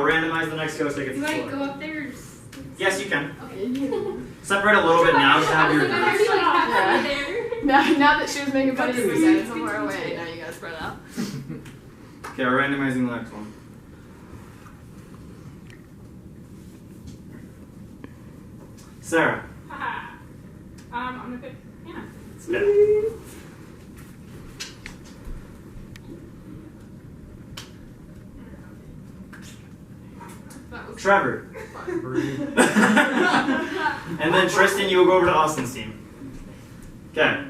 I'll randomize the next ghost that gets Do the I floor. go up there? Yes, you can. Okay. Separate a little bit now to have your. Now that she was making fun of you, we said somewhere away. Now you gotta spread out. Okay, we're randomizing the next one. Sarah. Haha. I'm gonna pick Hannah. Yeah. That was Trevor. And then Tristan, you will go over to Austin's team. Okay.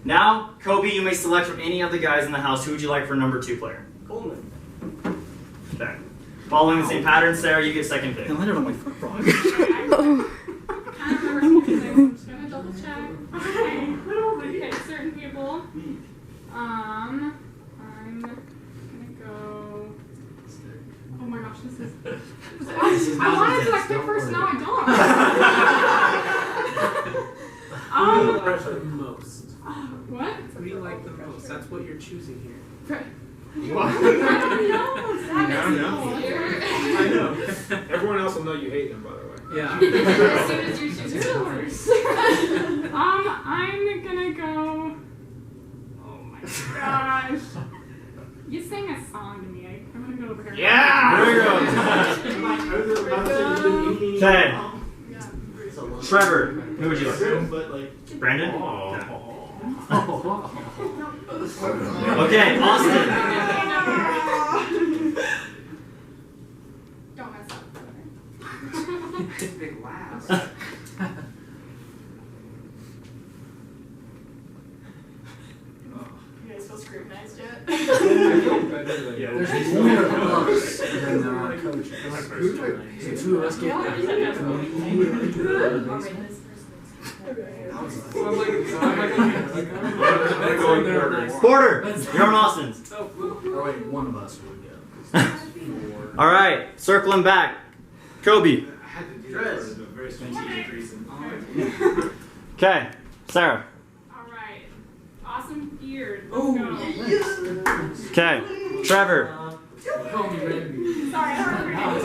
Now, Kobe, you may select from any of the guys in the house. Who would you like for number 2 player? Coleman. Okay. Following the same pattern, Sarah, you get second pick. I landed on my foot wrong. I can't remember some names. I'm just gonna double check. Okay, certain people. I'm gonna go. Oh my gosh, this is. I wanted to like pick first, now I don't. Who do you like the most? What? Who do you like the most? That's what you're choosing here. I don't know. I know. Everyone else will know you hate them, by the way. Yeah. As soon as you choose, you're the worst. I'm gonna go. Oh my gosh. You sang a song to me. I'm gonna go over here. Yeah! There we go. Okay. Trevor, who would you like? Brandon? Okay, Austin. Don't mess up. Big laughs. You guys feel scrutinized yet? There's more of us than coach. So 2 of us get Porter, you're on Austin's. Oh wait, 1 of us would go. All right, circling back. Kobe. I had to do that for a very strategic reason. Okay, Sarah. Alright. Awesome beard. Let's go. Okay, Trevor. Call me Randy. Sorry, I don't remember.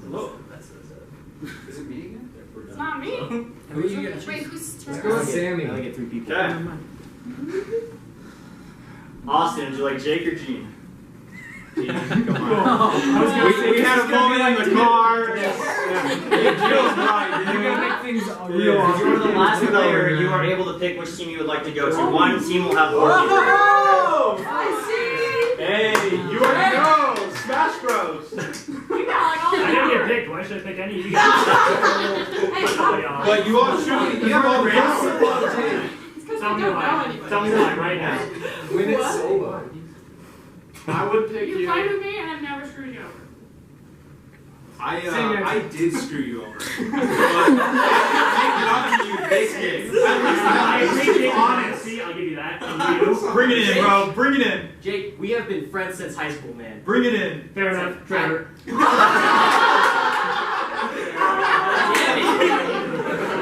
Hello. Is it me again? It's not me. Who are you gonna Wait, who's Let's go with Sammy. I get 3 people. Okay. Austin, would you like Jake or Gene? Come on. We had a moment in the car. Jill's right. You're gonna make things If real. you are the last player, you are able to pick which team you would like to go to. One team will have 4 people. I see! Hey, you already know. Smash Bros. You got like all I didn't get picked. Why should I pick any of you guys? But you all should. You have all the answers. Tell me why. Tell me why right now. When it's solo. I would pick You you. fight with me and I've never screwed you over. I did screw you over. But I did not you this game. I appreciate honesty. I'll give you that. And you. Bring it in, bro. Bring it in. Jake, we have been friends since high school, man. Bring it in. Fair enough, Trevor.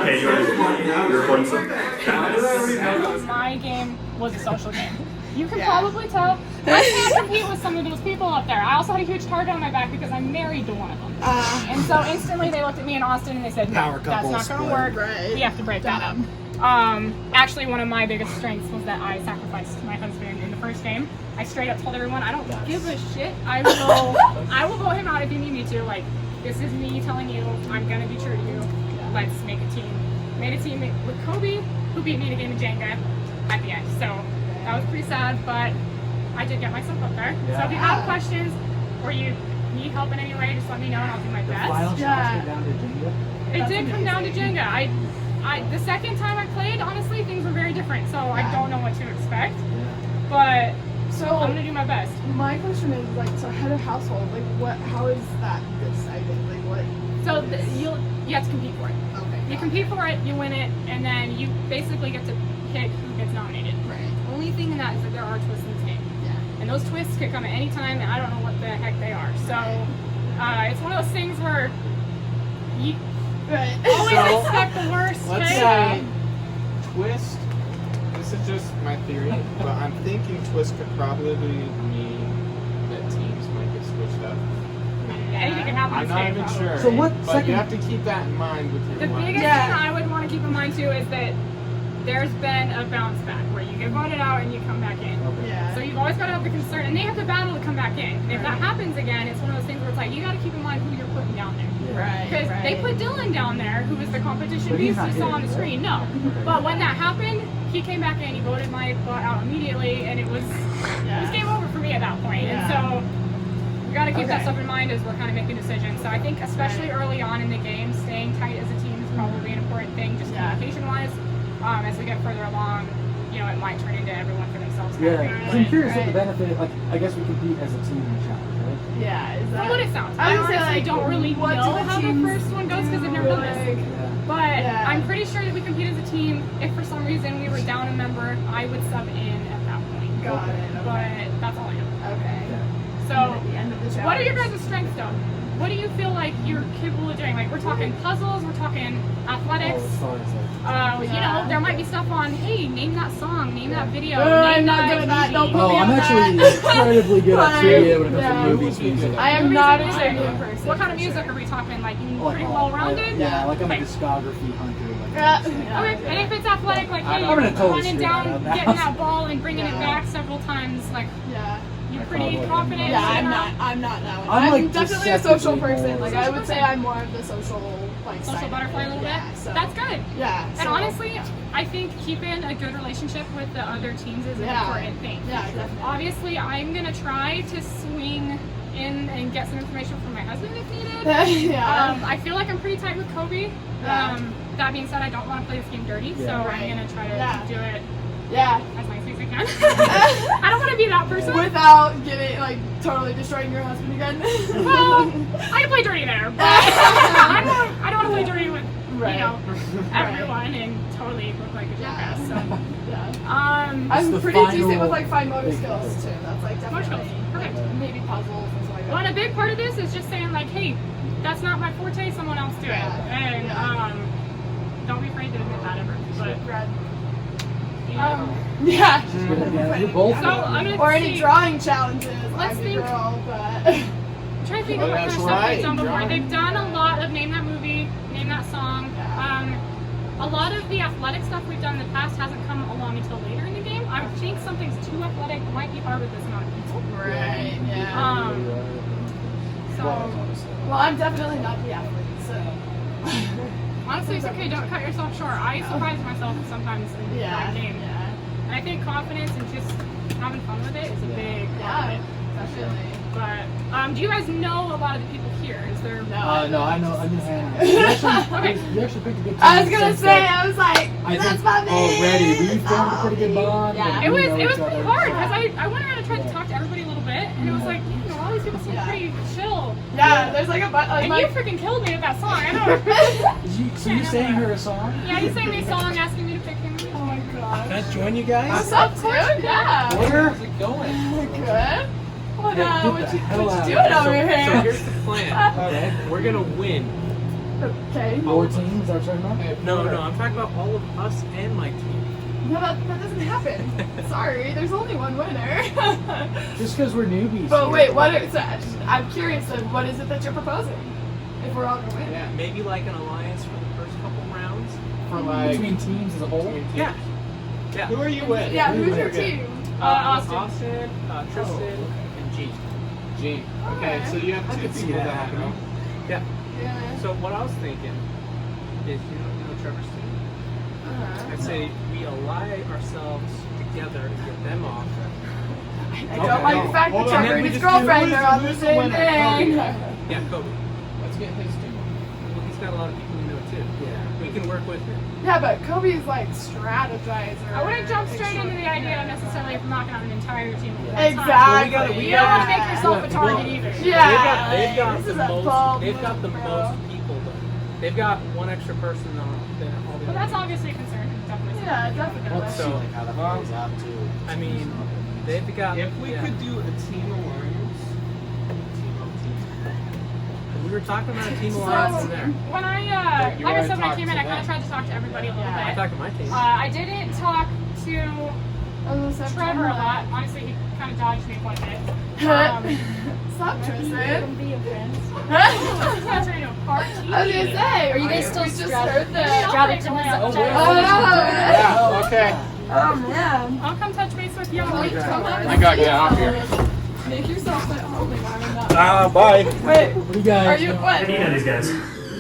Okay, you're recording something. My game was a social game. You can probably tell. I can't compete with some of those people up there. I also had a huge target on my back because I'm married to one of them. And so instantly they looked at me in Austin and they said, no, that's not going to work. Right. We have to break that up. Actually, one of my biggest strengths was that I sacrificed my husband in the first game. I straight up told everyone, I don't give a shit. I will vote him out if you need me to. Like, this is me telling you I'm going to be true to you. Let's make a team. Made a team with Kobe, who beat me in a game of Jenga at the end. So that was pretty sad, but I did get myself up there. So if you have questions or you need help in any way, just let me know and I'll do my best. It did come down to Jenga. I the second time I played, honestly, things were very different. So I don't know what to expect. But So I'm gonna do my best. my question is like, so head of household, like what? How is that decided? Like what? So you have to compete for it. Okay. You compete for it, you win it, and then you basically get to pick who gets nominated. Right. Only thing in that is that there are twists in this game. Yeah. And those twists could come at any time, and I don't know what the heck they are. So it's one of those things where you Right. always expect the worst. Let's okay? Twist. This is just my theory, but I'm thinking Twist could probably mean that teams might get switched up. Anything can happen. I'm not even sure. So what But second- you have to keep that in mind with your The line. biggest thing I would want to keep in mind too is that there's been a bounce back where you get voted out and you come back in. Yeah. So you've always got to have the concern, and they have to battle to come back in. And if that happens again, it's one of those things where it's like you got to keep in mind who you're putting down there. Right. Because they put Dylan down there, who was the competition But he's beast you not saw here. on the screen. No, but when that happened, he came back in, he voted my butt out immediately, and it was game over for me at that point. And so we got to keep that stuff in mind as we're kind of making decisions. So I think especially early on in the game, staying tight as a team is probably an important thing, just communication-wise. As we get further along, you know, it might turn into everyone for themselves. kind of Yeah, thing. 'cause I'm curious what the benefit. Like, I guess we compete as a team in the challenge, right? Yeah. Is From that what it sounds. I I would say, honestly like, don't really what know do the how the teams first one goes because I've never do, done this. like- But Yeah. I'm pretty sure that we compete as a team. If for some reason we were down a member, I would sub in at that point. Got it. Okay. But that's all I know. Okay. So, At the end of the challenge. what are your guys' strengths though? What do you feel like you're capable of doing? Like we're talking puzzles, we're talking athletics. Oh, as far as like, You know, there might be stuff on, hey, name that song, name that video, I'm name not that good at that. movie. Don't put oh, me I'm on actually that. incredibly good at Like, trivia when it comes yeah. to movies, music. I am Movies not and a music. trivia person. What kind of for music sure. are we talking? Like Like, pretty well rounded? Yeah, like I'm a Okay. discography hunter. Like, Yeah. Okay, and if it's athletic, like hey, I'm you're gonna totally running screw down, that up now. getting that ball and bringing it Yeah. back several times, like Yeah. you're I pretty probably confident. am. Yeah, you I'm know? not. I'm not that one. I'm, I'm like, definitely a social deceptively person. more- Like I would say, I'm more of the social, like Social side butterfly a little yeah, bit. So. That's good. Yeah. And so- honestly, I think keeping a good relationship with the other teams is an Yeah. important thing. Yeah, definitely. Obviously, I'm gonna try to swing in and get some information from my husband if needed. yeah. I feel like I'm pretty tight with Kobe. Yeah. That being said, I don't want to play this game dirty, so Yeah. I'm gonna try to Yeah. do it yeah. as nicely as I can. I don't want to be that person. Without getting like totally destroying your husband again. Well, I can play dirty there, but I don't want to play dirty with Right. you know everyone and totally look like a jackass. So, Yeah. um, I'm the pretty decent final with like fine motor big skills puzzle. too. That's like Motor definitely skills. Perfect. maybe puzzles and stuff like well, that. and a big part of this is just saying like, hey, that's not my forte. Someone else do it, Yeah. and Yeah. don't be afraid to admit that ever. But Red. you know. Yeah. Yeah, you're both. So I'm gonna Or any see. drawing challenges. Let's I'm think. a girl, but I'm trying to think Oh, of what kind that's of stuff right, they've done before. drawing. They've done a lot of name that movie, name that song. A lot of the athletic stuff we've done in the past hasn't come along until later in the game. I would think something's too athletic might be hard with this amount of people. right. Yeah. So Well, I'm definitely not the athlete, so honestly, it's okay. Don't cut yourself short. I surprise myself sometimes in yeah. that game, Yeah. and I think confidence and just having fun with it is a big part of Yeah. it. Definitely. But do you guys know a lot of the people here? Is there? No, I know. I knew Hannah. You actually picked a good team. I was gonna since, say, I was like, I that's think my man. already we formed a pretty good bond. Yeah. and It we was know it was each pretty other. hard because I went around and tried to talk to everybody a little bit, and it was like, you know, all these people seem Yeah. pretty chill. Yeah, there's like a like And my you freaking killed me with that song. I know. So you sang her a song? Yeah, you sang me a song asking me to pick him. oh my gosh. Can I join you guys? What's up, dude? Yeah. Where's it going? Good. What Yeah, get what the you hell out of doing here. over So here? here's the plan. Okay. We're gonna win. Okay. Your team, is that what you're talking about? No, I'm talking about all of us and my team. No, that doesn't happen. Sorry, there's only one winner. Just because we're newbies. But here. wait, what is that? I'm curious. What is it that you're proposing? If we're all gonna win. Yeah, maybe like an alliance for the first couple rounds. For like Between teams as a whole? Yeah. Who are you with? Yeah, who's your Okay. team? Austin. Tristan, and G. G. Okay, so you have I two could see people that that happening. Yeah. Yeah. So what I was thinking is, you know Trevor's team. I'd say we ally ourselves together to get them off. I don't like the fact that Hold on, Trevor then and we his just do girlfriend who's- are on the who's the same winner? thing. Yeah, Kobe. Let's get his team. Well, he's got a lot of people who know too. Yeah. We can work with him. Yeah, but Kobe's like strategizer. I wouldn't jump straight into the idea necessarily of knocking out an entire team. at one time. Exactly. You don't want to make yeah. yourself a target either. Yeah. They've got This the is a most. bold They've got the move, bro. most people though. They've got one extra person on than all the But other that's teams. obviously a concern. Definitely. Yeah, definitely. Let's see So- like how that plays out too. I mean, they've got. If we yeah. could do a team alliance, We were talking about a team alliance So in there. when I, like I said, when I came in, I kind of tried to talk to everybody a little I bit. talked to my team. I didn't talk to Trevor a lot. Honestly, he kind of dodged me quite a bit. Stop, Tristan. He's not turning into a party. I was gonna say, Are you guys still we just strapped? heard the. Strapped to my Oh, Yeah, okay. oh man. I'll come touch base with you on the week. I gotta get out here. Make yourself at home. I'm not. Bye. Wait, What do you guys? are you How what? do you know these guys?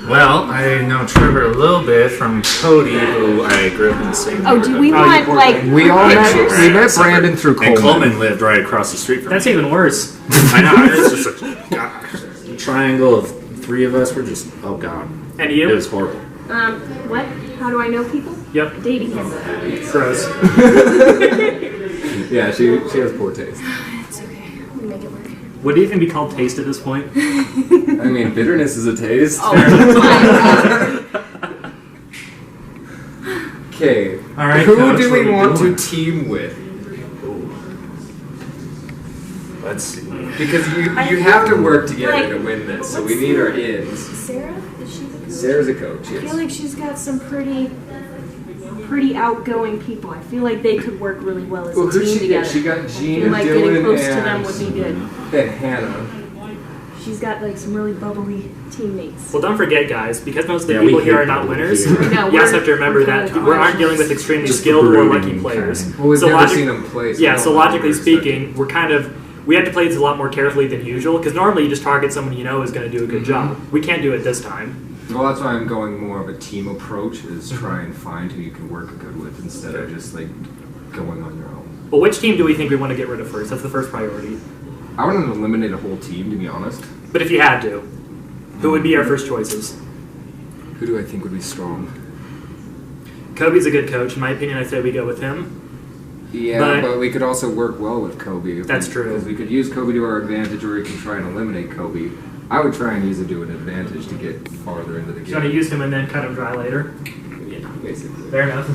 Well, I know Trevor a little bit from Cody, who I grew up in the same Oh, do we neighborhood. want like? We all Actually, met. ran We met separate. Brandon through And Coleman. Coleman lived right across the street from That's me. even worse. I know. It's just a gosh, triangle of three of us. We're just, oh god. And It you? was horrible. What? How do I know people? Yep. Dating him. Gross. Yeah, she has poor taste. It's okay. We'll make it work. Would it even be called taste at this point? I mean, bitterness is a taste. Okay. All right, Who Coach, do what we are we want doing? to team with? Let's see. Because you I have to feel work together like- to win this, so we let's need see. our ins. Sarah? Is she the coach? Sarah's a coach, I yes. feel like she's got some pretty outgoing people. I feel like they could work really well as Well, a who'd team she get? together. She got I Gene, feel like Dylan, getting close to and, them would be good. and Hannah. She's got like some really bubbly teammates. Well, don't forget, guys, because most of the Yeah, we people here hate are not people winners, here. No, you also we're- have to remember we're that kinda we aren't dealing with extremely Just skilled or brooding lucky players. kind. Well, we've So never logic- seen them play. Yeah, so we don't know logically what we're expecting. speaking, we're kind of, we have to play this a lot more carefully than usual, because normally you just target someone you know is going to do a good job. We can't do it this time. Well, that's why I'm going more of a team approach, is try and find who you can work good with instead of just like going on your own. Well, which team do we think we want to get rid of first? That's the first priority. I want to eliminate a whole team, to be honest. But if you had to, who would be our first choices? Who do I think would be strong? Kobe's a good coach. In my opinion, I say we go with him. Yeah, But- but we could also work well with Kobe. That's true. Because we could use Kobe to our advantage, or we can try and eliminate Kobe. I would try and use it to an advantage to get farther into the So you want to game. use him and then cut him dry later? Yeah, basically. Fair enough.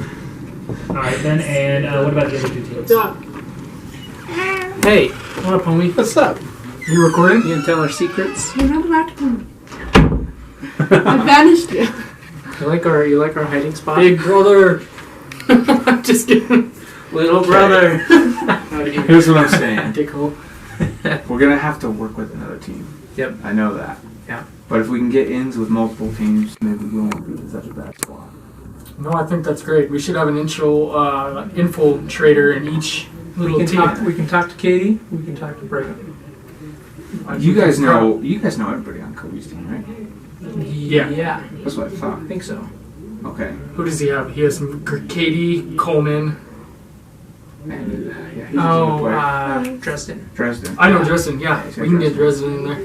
All right, then, and what about the other two teams? Hey, what up, homie? What's up? You recording? You gonna tell our secrets? You're not allowed to come. I banished you. You like our hiding spot? Big brother. Just kidding. Little brother. Here's what I'm saying. Dickhole. We're gonna have to work with another team. Yep. I know that. Yeah. But if we can get ins with multiple teams, maybe we won't be such a bad squad. No, I think that's great. We should have an infiltrator in each little team. We can talk to Katie. We can talk to Brigham. You guys know everybody on Kobe's team, right? Yeah. Yeah. That's what I thought. I think so. Okay. Who does he have? He has some Katie, Coleman. And yeah, he's gonna play. Dresden. Dresden. I know Dresden. Yeah, he's we got can get Dresden in there.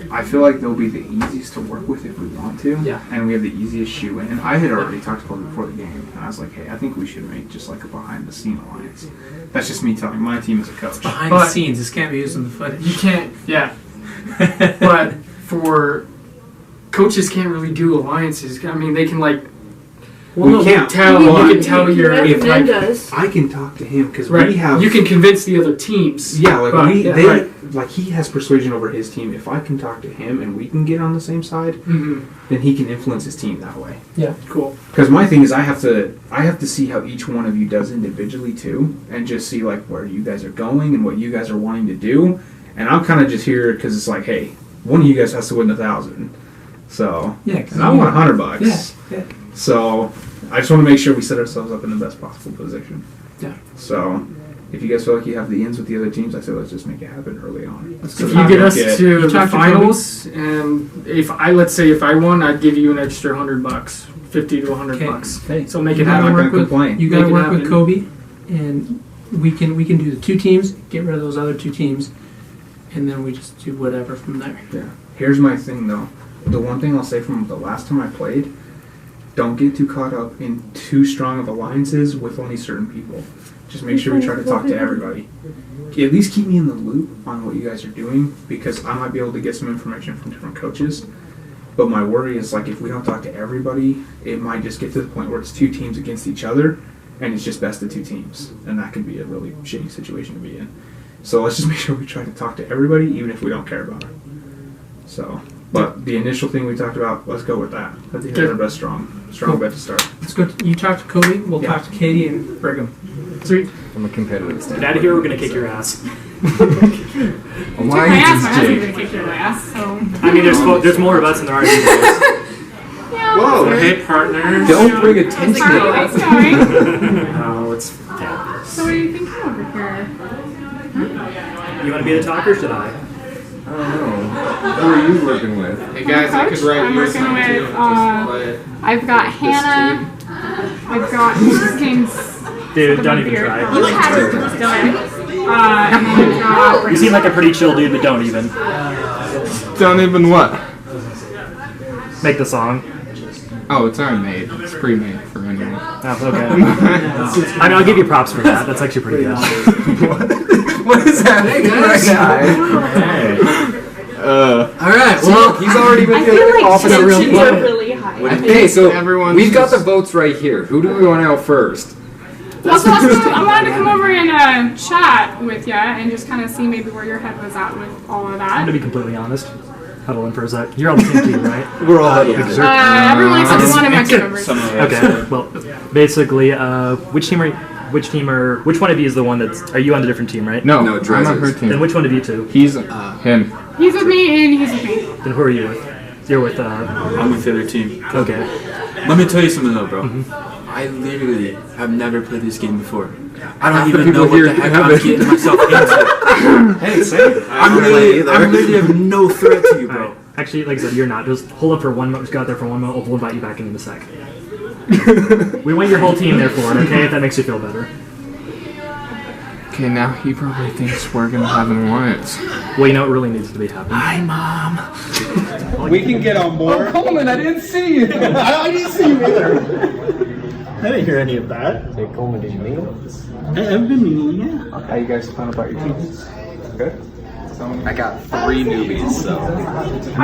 I feel like they'll be the easiest to work with if we want to. Yeah. And we have the easiest shoe in. And I had already talked to Kobe before the game, and I was like, hey, I think we should make just like a behind the scene alliance. That's just me telling my team as a coach. Behind But- the scenes. This can't be used in the footage. You can't. Yeah. But for coaches, can't really do alliances. I mean, they can like. We can't. Tell. You can tell your. If like, I can talk to him because right. we have. You can convince the other teams. Yeah, like But, yeah, they right. like he has persuasion over his team. If I can talk to him and we can get on the same side, Mm-hmm. then he can influence his team that way. Yeah. Cool. Because my thing is, I have to see how each one of you does individually too, and just see like where you guys are going and what you guys are wanting to do. And I'm kind of just here because it's like, hey, one of you guys has to win 1,000, so Yeah. and I want $100. Yeah. Yeah. So I just want to make sure we set ourselves up in the best possible position. Yeah. So if you guys feel like you have the ins with the other teams, I say let's just make it happen early on. If you get us to You the talk to finals, and let's say if I won, I'd give you an extra $100, $50 to $100. Okay. So make You it gotta I'm not happen. going to complain. You got to Make it work with happen. Kobe, and we can do the two teams. Get rid of those other two teams, and then we just do whatever from there. Yeah. Here's my thing though. The one thing I'll say from the last time I played, don't get too caught up in too strong of alliances with only certain people. Just make sure we try to talk to everybody. At least keep me in the loop on what you guys are doing, because I might be able to get some information from different coaches. But my worry is like if we don't talk to everybody, it might just get to the point where it's two teams against each other, and it's just best of two teams, and that could be a really shitty situation to be in. So let's just make sure we try to talk to everybody, even if we don't care about it. So But the initial thing we talked about, let's go with that. I think that's our best strong bet to start. Let's go. You talk to Kobe. We'll Yeah. talk to Katie and Brigham. Sweet. From a competitive Get standpoint. out of here. We're gonna kick your ass. My ass, my husband's gonna kick your ass, so. I mean, there's more of us than there are of you guys. Yeah. Whoa! Hey, partner. Don't bring attention to How's that. it going? Oh, it's fabulous. So what are you thinking over here? You want to be the talker? Or should I? I don't know. Who are you working with? Hey guys, I could write I'm you working something with, too. Just play. I've got Hannah. I've got this game's Dude, don't even beard. try. You have it, Dylan. And then I've got You seem like a pretty chill dude, but don't even. Don't even what? Make the song. Oh, it's already made. It's pre-made for anyone. Oh, okay. I mean, I'll give you props for that. That's actually pretty good. What is happening right now? Alright, well, He's already been I feel like off in a real tensions are play. really high. Okay, so Everyone's we've got the just- votes right here. Who do we want out first? Well, so I wanted to come over and chat with you and just kind of see maybe where your head was at with all of I'm that. gonna be completely honest. Huddle in for a sec. You're on the same team, right? We're all Everyone except one of my team members. Okay. Well, basically, which one of you is the one that's? Are you on a different team, right? No, No, I'm Drez on her is. Then team. which one of you two? He's him. He's with me and he's with me. Then who are you with? You're with. I'm with the other team. Okay. Let me tell you something though, bro. Mm-hmm. I literally have never played this game before. I Half don't the even know people what here the heck have I'm it. getting myself into. Hey, same. I literally have no threat to you, bro. Alright. Actually, like I said, you're not. Just hold up for 1 moment. Just go out there for 1 moment. We'll invite you back in a sec. We want your whole team there for it, okay? If that makes you feel better. Okay, now he probably thinks we're gonna have an alliance. Well, you know what really needs to be happening. Hi, Mom. We can get on board. Oh, Coleman, I didn't see you. I didn't see you either. I didn't hear any of that. Hey, Coleman, did you meet him? I've been meaning, yeah. How you guys feeling about your teams? Good? I got 3 newbies, so. I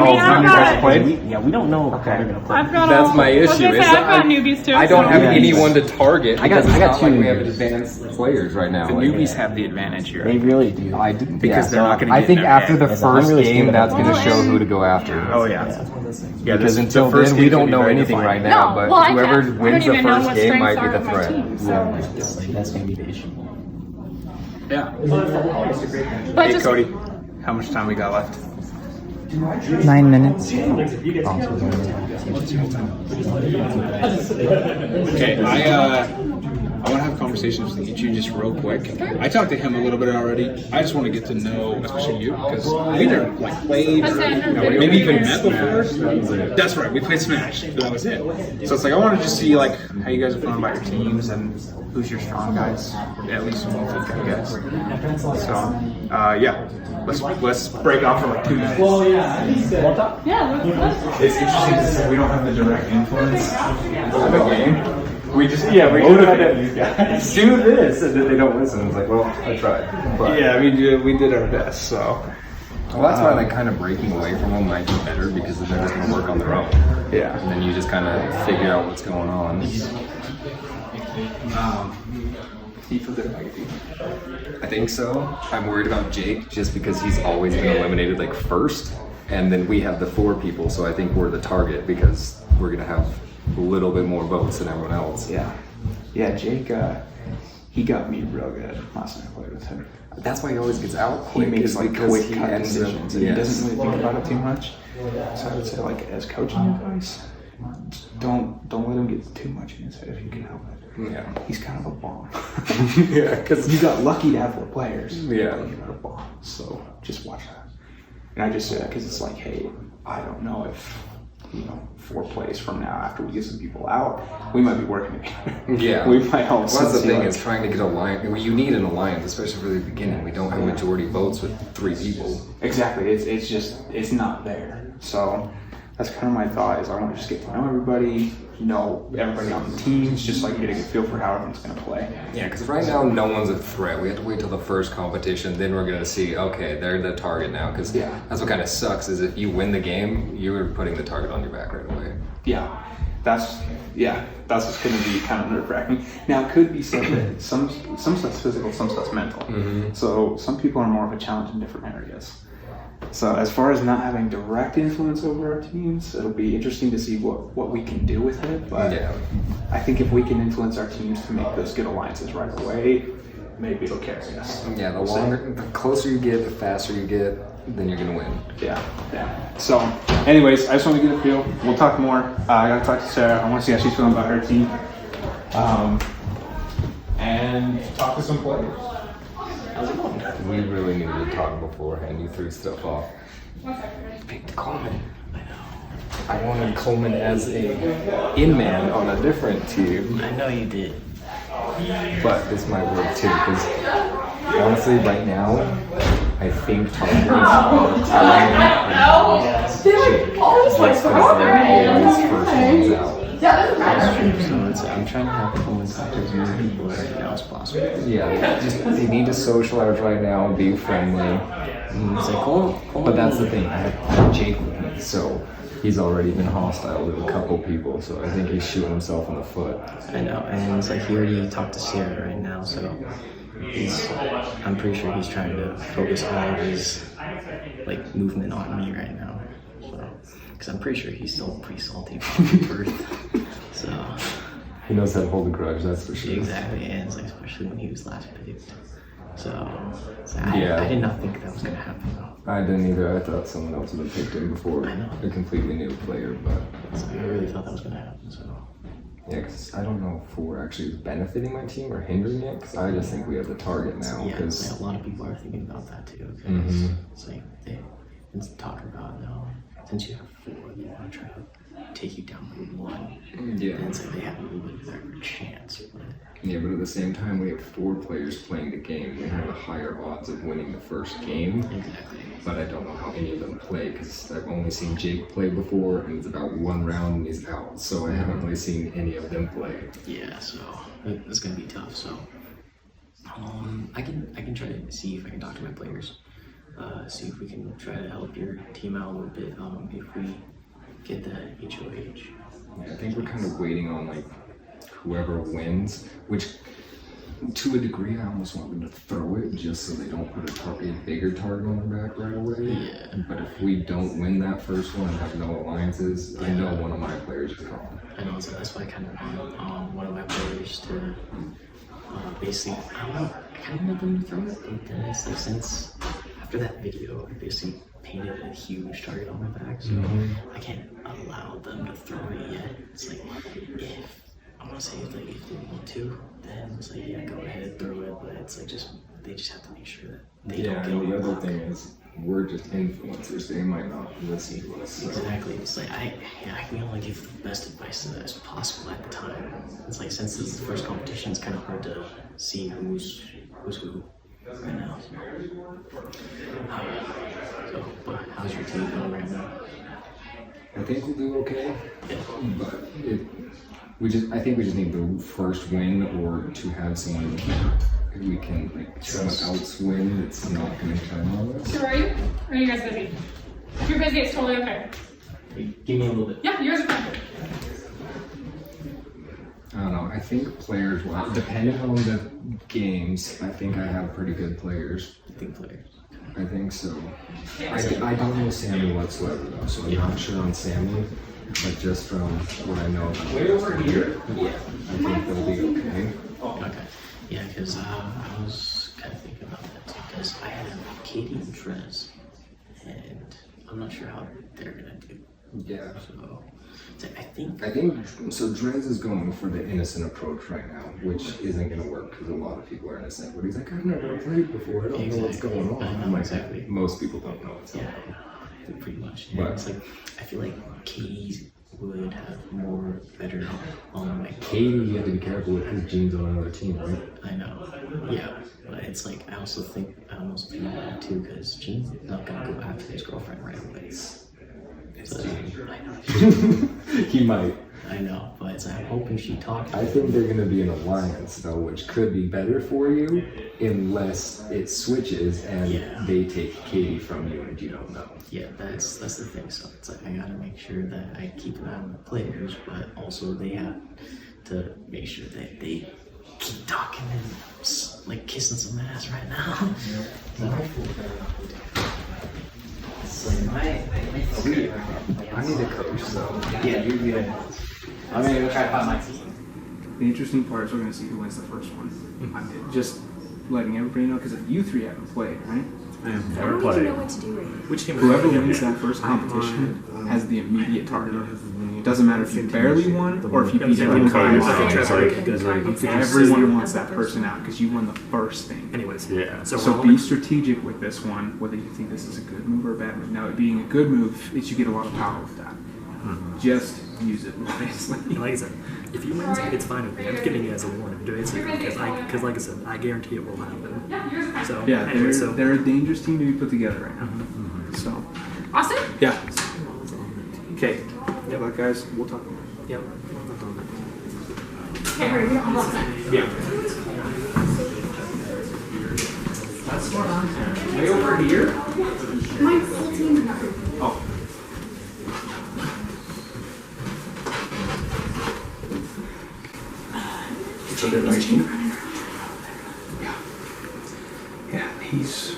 mean, I've got, Yeah, we don't know how they're gonna play. I've got That's all, my I was issue, gonna is say, I've got I- newbies too. I don't so. have anyone to target. I got because it's not 2 like we have newbies. advanced players right now. The like- newbies have the advantage here. They really do. I didn't Because they're not gonna I get think in their after head. the Yes, I'm first really game, stupid that's at going to that. show who to go after. Oh, yeah. Yeah, Because the until first then, we game's don't gonna know be very anything right defining. now. No, But well, I whoever don't wins the even know first what game strengths might be are the of my threat. team, so. Yeah, that's gonna be the issue. Yeah. But Hey, just, Cody, how much time we got left? 9 minutes. Okay, I want to have a conversation with each of you just real quick. I talked to him a little bit already. I just want to get to know, especially you, because we never like played or maybe even met before. That's right, we played Smash, but that was it. So it's like I want to just see like how you guys are feeling about your teams and who's your strong guys, at least one week, I guess. So yeah, let's break off for like 2 minutes. yeah, It's interesting because we don't have the direct influence of the game. We just we just had to do this, and then they don't listen. It's like, well, I tried. But Yeah, we did our best. So well, that's why like kind of breaking away from them might be better because then they're just gonna work on their own. yeah. And then you just kind of figure out what's going on. I think so. I'm worried about Jake just because he's always been eliminated like first, and then we have the 4 people, so I think we're the target because we're gonna have a little bit more votes than everyone else. Yeah, Jake, he got me real good last time I played with him. That's why he always gets out He quick. makes is like because quick he cut ends up- decisions and he yes. doesn't really think about it too much. So I would say like as coaching advice, don't let him get too much in his head if you can help it. Yeah. He's kind of a bomb. Yeah, because You got lucky to have 4 players. Yeah. But you got a bomb. So just watch that. And I just say that because it's like, hey, I don't know if 4 plays from now after we get some people out, we might be working together. Yeah. We might all Well, that's the see, thing like- is trying to get a alliance. Well, you need an alliance, especially for the beginning. We don't have majority votes with 3 people. Exactly. It's not there. So that's kind of my thought is I want to just get to know everybody, know everybody on the teams, just like get a good feel for how everyone's going to play. Yeah, because right now no one's a threat. We have to wait till the first competition, then we're gonna see. Okay, they're the target now. Because that's what kind of sucks is if you win the game, you're putting the target on your back right away. Yeah, that's what's going to be kind of nerve-wracking. Now it could be said that some stuff's physical, some stuff's mental. Mhm. So some people are more of a challenge in different areas. So as far as not having direct influence over our teams, it'll be interesting to see what we can do with it. But I think if we can influence our teams to make those good alliances right away, maybe it'll carry us. Yeah, the closer you get, the faster you get, then you're gonna win. Yeah. So, anyways, I just want to get a feel. We'll talk more. I gotta talk to Sarah. I want to see how she's feeling about her team, and talk to some players. We really needed to talk beforehand. You threw stuff off. Picked Coleman. I know. I wanted Coleman as a in-man on a different team. I know you did. But this might work too, because honestly, right now, I think Coleman is more So I'm trying to have Coleman talk to as many people right now as possible. Yeah, they need to socialize right now and be friendly. It's like, Coleman. But that's the thing, I have Jake with me, so he's already been hostile with a couple people, so I think he's shooting himself in the foot. I know, and it's like he already talked to Sarah right now, so I'm pretty sure he's trying to focus all of his like movement on me right now. So, because I'm pretty sure he's still pretty salty from birth. So he knows how to hold a grudge, that's for sure. Exactly, and it's like especially when he was last picked. So I did not think that was gonna happen though. I didn't either. I thought someone else would have picked him before a completely new player, but so I really thought that was gonna happen. So yeah, because I don't know if 4 actually is benefiting my team or hindering it. Because I just think we have the target now. Yeah, it's like a lot of people are thinking about that too. Because it's like they've been talking about since you have 4, they want to try to take you down by 1. Yeah, and it's like they have a little bit better chance. Yeah, but at the same time, we have 4 players playing the game. We have a higher odds of winning the first game. Exactly. But I don't know how any of them play because I've only seen Jake play before, and it's about 1 round and he's out. So I haven't really seen any of them play. Yeah, so it's gonna be tough. So I can try to see if I can talk to my players, see if we can try to help your team out a little bit. If we get that HOH. Yeah, I think we're kind of waiting on like whoever wins, which to a degree I almost want them to throw it just so they don't put a bigger target on their back right away. Yeah. But if we don't win that first one and have no alliances, I know one of my players is gone. I know, so that's why I kind of want one of my players to basically, I kind of want them to throw it, but then it's like since after that video, I basically painted a huge target on my back, so I can't allow them to throw it yet. It's like, if I want to say if they want to, then it's like, yeah, go ahead, throw it, but it's like they just have to make sure that they don't get the other thing is, we're just influencers, they might not listen to us. So. Exactly, it's like, I can only give the best advice as possible at the time. It's like, since this is the first competition, it's kind of hard to see who's who right now. So, but how's your team going right now? I think we'll do okay, but I think we just need the first win or to have someone we can someone else win. It's not going to come on us. So are you? Or are you guys busy? If you're busy, it's totally okay. Give me a little bit. Yeah, yours are fine. I don't know. I think players, depending on the games, I think I have pretty good players. I think players. I think so. I don't know Sammy whatsoever though, so I'm not sure on Sammy. But just from what I know about here, I think they'll be okay. Okay. Yeah, because I was kind of thinking about that too, because I have Katie and Trez, and I'm not sure how they're gonna do. Yeah. So I think so. Drez is going for the innocent approach right now, which isn't going to work because a lot of people are innocent. But he's like, I've never played before. I don't know what's going on. I know, exactly. Most people don't know what's going on. Yeah, pretty much. Yeah, it's like I feel like Katie would have more better on like Katie. You have to be careful with his genes on another team, right? I know. Yeah, but it's like I almost think that too because Gene's not going to go after his girlfriend right away. So, I know. He might. I know, but it's, I'm hoping she talks. I think they're going to be an alliance, though, which could be better for you unless it switches and they take Katie from you and you don't know. Yeah, that's the thing. So it's like I got to make sure that I keep an eye on the players, but also they have to make sure that they keep talking and like kissing some ass right now. I need a coach, so. Yeah, you're good. I'm gonna go try to find my team. The interesting part is we're going to see who wins the first one. I'm just letting everybody know, because if you three haven't played, right? I don't even know what to do right now. Which team? Whoever wins that first competition has the immediate target. Doesn't matter if you barely won or if you beat everyone by yourself. Everyone wants that person out because you won the first thing. Anyways, Yeah. So be strategic with this one, whether you think this is a good move or a bad move. Now, it being a good move is you get a lot of power with that. Just use it wisely. like I said, if you win, it's fine with me. I'm giving you as a warning. Do it because, like I said, I guarantee it will happen. So Yeah, anyway, they're a dangerous team to be put together right now. So, Austin? yeah. Okay. Good luck, guys. We'll talk more. Yep. Okay, hurry, we don't have that. Yeah. That's what I'm way over here. My whole team's not. Oh. So they're right here. Yeah, he's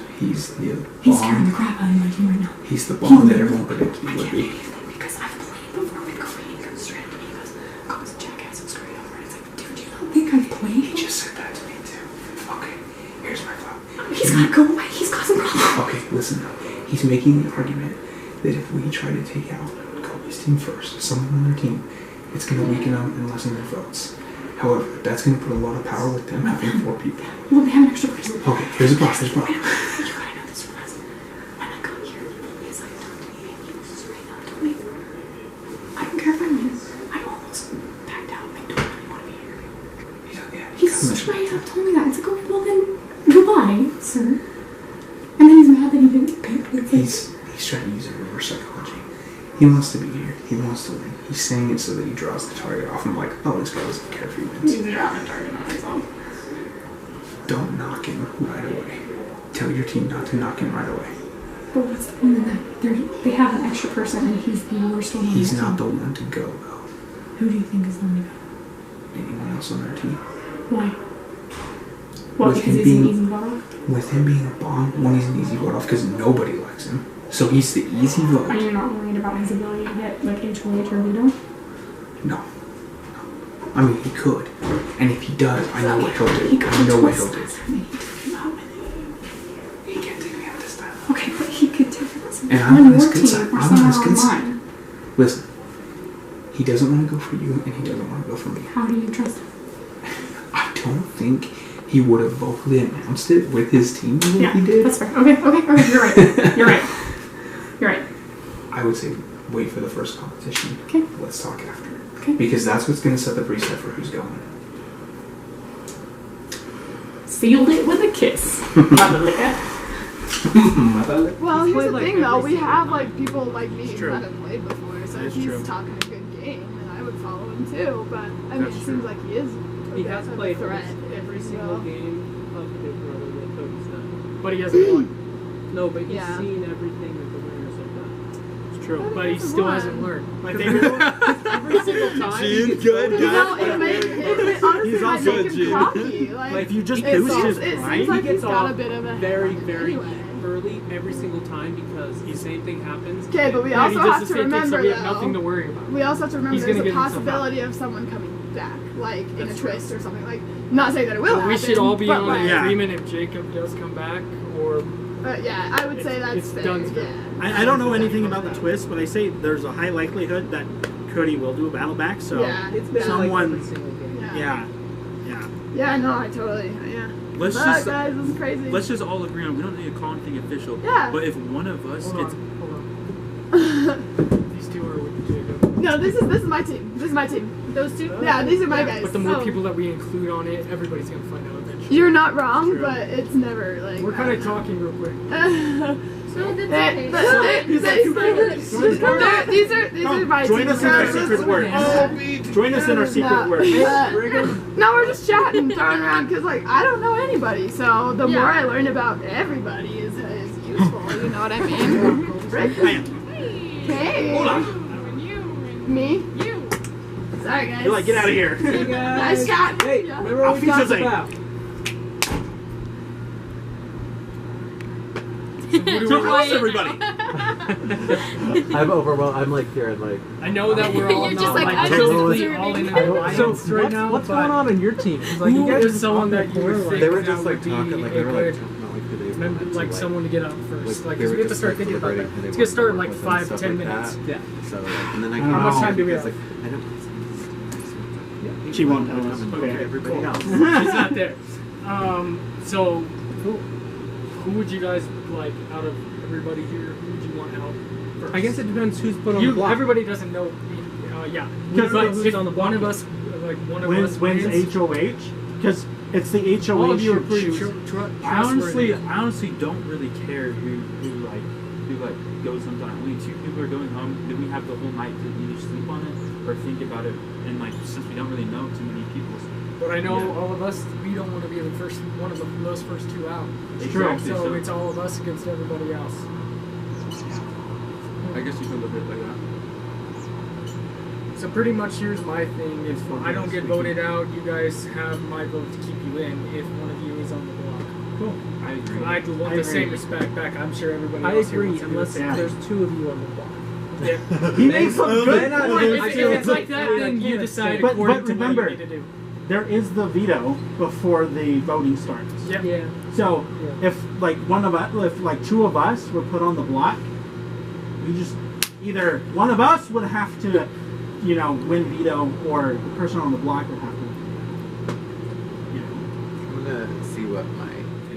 the He's scaring the crap out of my team right now. He's the bomb that everyone predicted he would be. Because I've played before with Kobe and he comes straight up and he goes jackass and straight over. And it's like, dude, do you not think I've played? He just said that to me too. Okay, here's my thought. He's gotta go away. He's causing problems. Okay, listen. He's making the argument that if we try to take out Kobe's team first, someone on their team, it's going to weaken them and lessen their votes. However, that's going to put a lot of power with them having 4 people. Well, they have an extra person. Okay, here's the problem. Here's the problem. You gotta know this from us. When I got here, he was like, talk to me, and he was straight up told me, I don't care if I win. I'm almost backed out. I don't really want to be here. He straight up told me that. It's like, okay, well then, goodbye, sir. And then he's mad that he didn't pick. He's trying to use a reverse psychology. He wants to be here. He wants to win. He's saying it so that he draws the target off. I'm like, oh, this guy doesn't care if he wins. He's drawing a target on himself. Don't knock him right away. Tell your team not to knock him right away. But what's the point of that? They have an extra person and he's the worst one on He's their not team. the one to go, though. Who do you think is the one to go? Anyone else on their team? Why? What, because he's an easy bottle? With him being a bomb, one, he's an easy vote off because nobody likes him. So he's the easy vote. Are you not worried about his ability to get like HOH or veto? No. I mean, he could. And if he does, I know what he'll do. I know what he'll do. He can't take me out this time. Okay, but he could take us. And I'm on his good side. I'm on his good side. Listen, he doesn't want to go for you, and he doesn't want to go for me. How do you trust him? I don't think he would have vocally announced it with his team the way he did. That's fair. Okay, you're right. You're right. You're right. I would say wait for the first competition. Okay. Let's talk after. Okay. Because that's what's going to set the preset for who's going. Sealed it with a kiss. Well, here's the thing though, we have like people like me that have played before, so if he's talking a good game, then I would follow him too, but I mean, it seems like he is He has played threat. every single game of Big Brother that Cody's done. But he hasn't won. No, but he's Yeah. seen everything that the winners have done. It's true. But he still hasn't learned. My favorite one. Every single time. he gets You voted know, out. it honestly He's might also make a him Jin. cocky. Like, If you just it boost seems- his it pride, seems like he he's gets got off a bit of a very, head very anyway. early every single time because the same thing happens. Okay, but we And he also does have the to same thing, so remember we have nothing to though. worry about. We also have to remember He's there's gonna a get himself out. possibility of someone coming back, like in a twist or something. Like, not saying that it will But happen. we should all be but on like, agreement if Jacob does come back, or yeah, I would say that's it's fair. done. Yeah. I don't know anything about the twist, but I say there's a high likelihood that Cody will do a battle back. So Yeah, it's been someone, like every single game. yeah. Yeah, no, I totally, yeah. Let's But, just guys, this is crazy. Let's just all agree on we don't need to call anything official. Yeah. But if one of us gets These two are with Jacob. No, this is my team. This is my team. Those two, yeah, these are my guys. But the more so- people that we include on it, everybody's gonna find out eventually. You're not wrong, but it's never like. We're kind of talking real quick. These are my Join team. us in our secret words. Join us in our secret words. No, we're just chatting, throwing around because like I don't know anybody, so the more I learn about everybody is useful. You know what I mean? Right? Hey. Hold on. Me? You. Sorry, guys. You're like, get out of here. Hey guys. Nice chat. Hey, Yeah. remember what we Auf talked Wiedersehen. about? So how's everybody? I'm overwhelmed. I'm like here, like. I know that we're all You're just not like, I'm totally just all in an observing. alliance So right now. what's but going on in your team? 'Cause, like, who you guys is were someone talking that you would before, think they were that just, like, would be talking, like, a they were, like, good talking about, like, who they member, wanted like to, someone to get up first? Like, they 'cause were we have to just, start like, thinking about that. deliberating who they It's gonna start in wanted like to work with 5 to and 10 stuff minutes. like Yeah. that. So, like, and then I How much time do we because, have? like, I don't. She won't tell us. Okay, Okay, everybody cool. else. She's not there. So who would you guys like out of everybody here? Who would you want out first? I guess it depends who's put on the block. Everybody doesn't know. Yeah. Because But it's if on the one block. of us, like one of Wins us wins, HOH? Because it's the HOH all of you are who pretty choose. I honestly don't really care who goes on time. Only 2 people are going home. Do we have the whole night to either sleep on it or think about it? And like, since we don't really know too many people. But I know Yeah. all of us, we don't want to be the first one of those first 2 out. It's true. So it's all of us against everybody else. I guess you could look at it like that. So pretty much here's my thing. If I don't get voted out, you guys have my vote to keep you in if one of you is on the block. Cool. I agree. I'd want the same respect back. I'm sure everybody I else here agree, wants to do unless the same. there's 2 of you on the block. Yeah. He makes some good If it's like that, then you decide But according to remember, what you need to do. there is the veto before the voting starts. Yep. Yeah. So if like if like 2 of us were put on the block, we just either one of us would have to, win veto, or the person on the block would have to. I'm gonna see what my.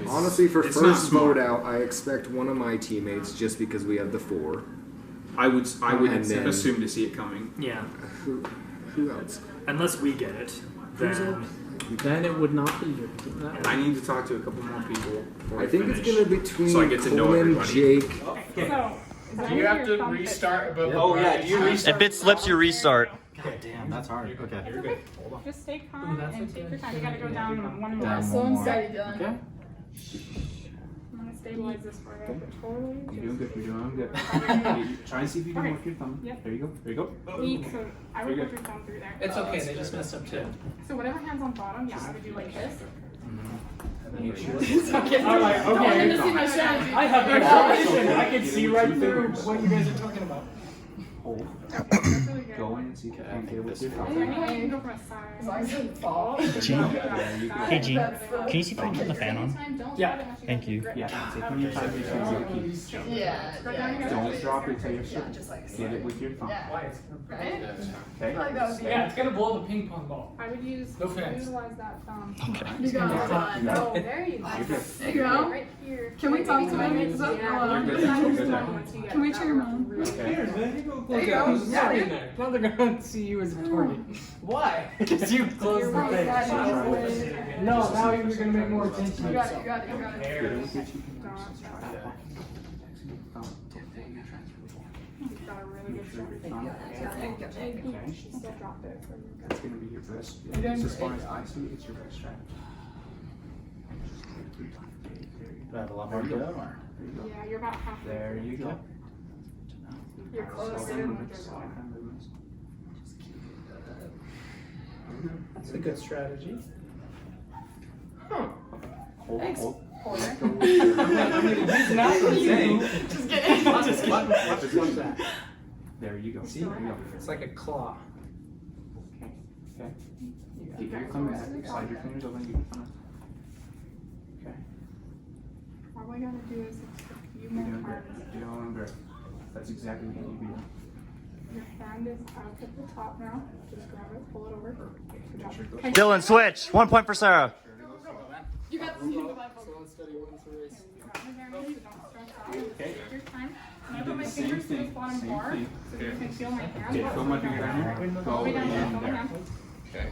Honestly, for it's first not vote out, I expect one of my teammates just because we have the 4. I would And then- assume to see it coming. Yeah. Who else? Unless we get it, then. Then it would not be your team. I need to talk to a couple more people. Before I think it's gonna be between so I get to know Coleman, everybody. Jake. Do you have to restart? Oh yeah, do you restart? If it slips, you restart. God damn, that's hard. Okay. You're okay. Just stay calm and take your time. You gotta go down one more. So unsteady, Dylan. Okay. I'm gonna stabilize this for you. You're doing good. You're doing good. Try and see if you can work your thumb. Yep. There you go. There you go. Weak, so I would Very put good. your thumb through there. It's okay. They just messed up too. So whatever hand's on bottom, yeah, I would do like this. It's okay. All right. Don't want Okay. him to see my strategy. I have no vision. I can see right through what you guys are talking about. Hold. Go in and see if you can get it with your Is there any way you can go from a side? As long as it falls. Hey G, can you see if I can turn the fan on? Yeah. Thank you. Yeah. Take your time. Make sure you keep. Yeah. Don't drop it till you're sure. Just like Get it with your thumb. Right? Okay. I feel like that would be Yeah, it's gonna blow the ping pong ball. I would use No fans. utilize that thumb. You got it. Oh, there you go. You're good. There you go. Right here. Can we talk to him? Is that Yeah. You're good. Can we cheer him on? Okay. There you go. Yeah, in there. Now they're gonna see you as a target. Why? Because you closed the thing. No, now you're gonna make more attention. You got it, you got it, you got it. Get it with your cheek. Got a really good shot. Still dropped it. That's gonna be your best. As far as I see, it's your best strategy. Do I have a lot more to go? Or? Yeah, you're about half. There you go. You're close to That's a good strategy. Hold, Thanks. hold. Porter. I'm gonna use that for you. Just kidding. Watch this, watch this, watch that. There you go. See? There you go. It's like a claw. Okay. Keep your thumb back. Slide your fingers over and keep your thumb back. Okay. All we gotta do is a few You're more doing times. great. You're doing great. That's exactly what you need to be doing. Your hand is out at the top now. Just grab it, pull it over. Good job. Okay. Dylan, switch. 1 point for Sarah. You got this. Take your time. Can I put my fingers to this bottom bar so that you can feel my hand? Okay, feel my finger down here. Go All the way down there, in all the way there. down.